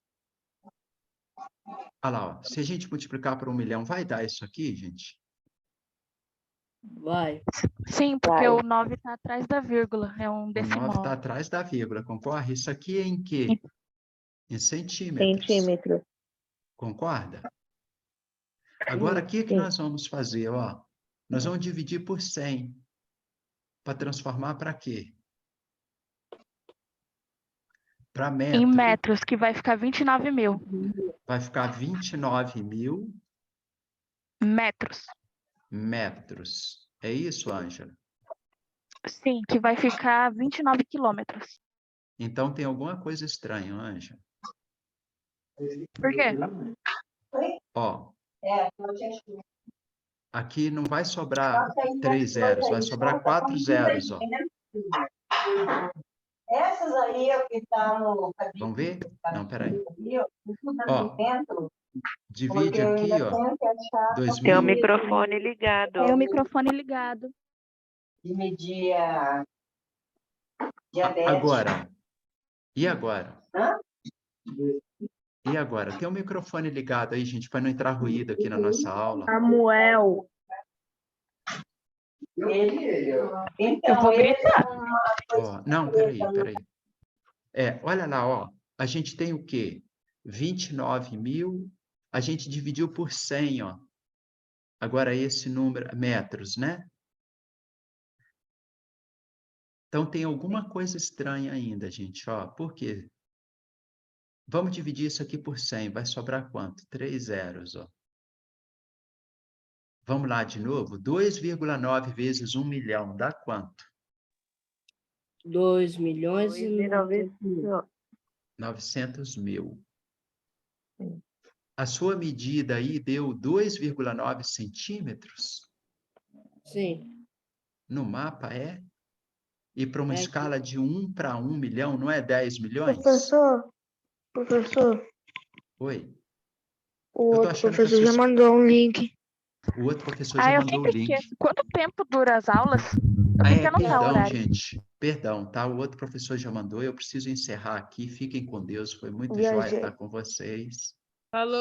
Olha lá, ó. Se a gente multiplicar por 1 milhão, vai dar isso aqui, gente? Vai. Sim, porque Vai. o 9 tá atrás da vírgula. É um O 9 decimal. está atrás da vírgula, concorda? Isso aqui é em quê? Em centímetros. Centímetro. Concorda? Agora, o que nós vamos fazer? Ó? Nós vamos dividir por 100. Para transformar para quê? Para metro. Em metros, que vai ficar 29 mil Vai ficar 29.000 metros. metros. É isso, Ângela? Sim, que vai ficar 29 quilômetros. Então, tem alguma coisa estranha, Ângela. Por quê? Ó, aqui não vai sobrar 3 zeros, vai sobrar 4 zeros, ó. Essas aí, ó, que tá no... Vamos ver? Não, peraí. Ó, divide aqui, ó, Tem o 2000. microfone ligado. Tem o microfone ligado. de medir a diabetes. Agora, e agora? Hã? E agora? Tem o microfone ligado aí, gente, para não entrar ruído aqui na nossa aula. Samuel. Então, Eu vou ele gritar. é uma coisa Ó, não, peraí. Olha lá, ó. A gente tem o quê? 29.000. A gente dividiu por 100, ó. Agora esse número, metros, né? Então tem alguma coisa estranha ainda, gente, ó. Por quê? Vamos dividir isso aqui por 100. Vai sobrar quanto? 3 zeros, ó. Vamos lá de novo? 2,9 vezes 1 milhão dá quanto? 2 milhões e 900 mil. A sua medida aí deu 2,9 centímetros? Sim. No mapa é? E para uma É. escala de 1 para 1 milhão, não é 10 milhões? Professor, Oi. o Eu tô outro achando que a professor já sua... mandou um link. O outro professor Ah, já eu mandou o sempre link. esqueço. Quanto tempo dura as aulas? Eu tenho que anotar o Perdão, horário. gente. Perdão, tá? O outro professor já mandou. Eu preciso encerrar aqui. Fiquem com Deus. Foi muito Viajei. jóia estar com vocês. Falou.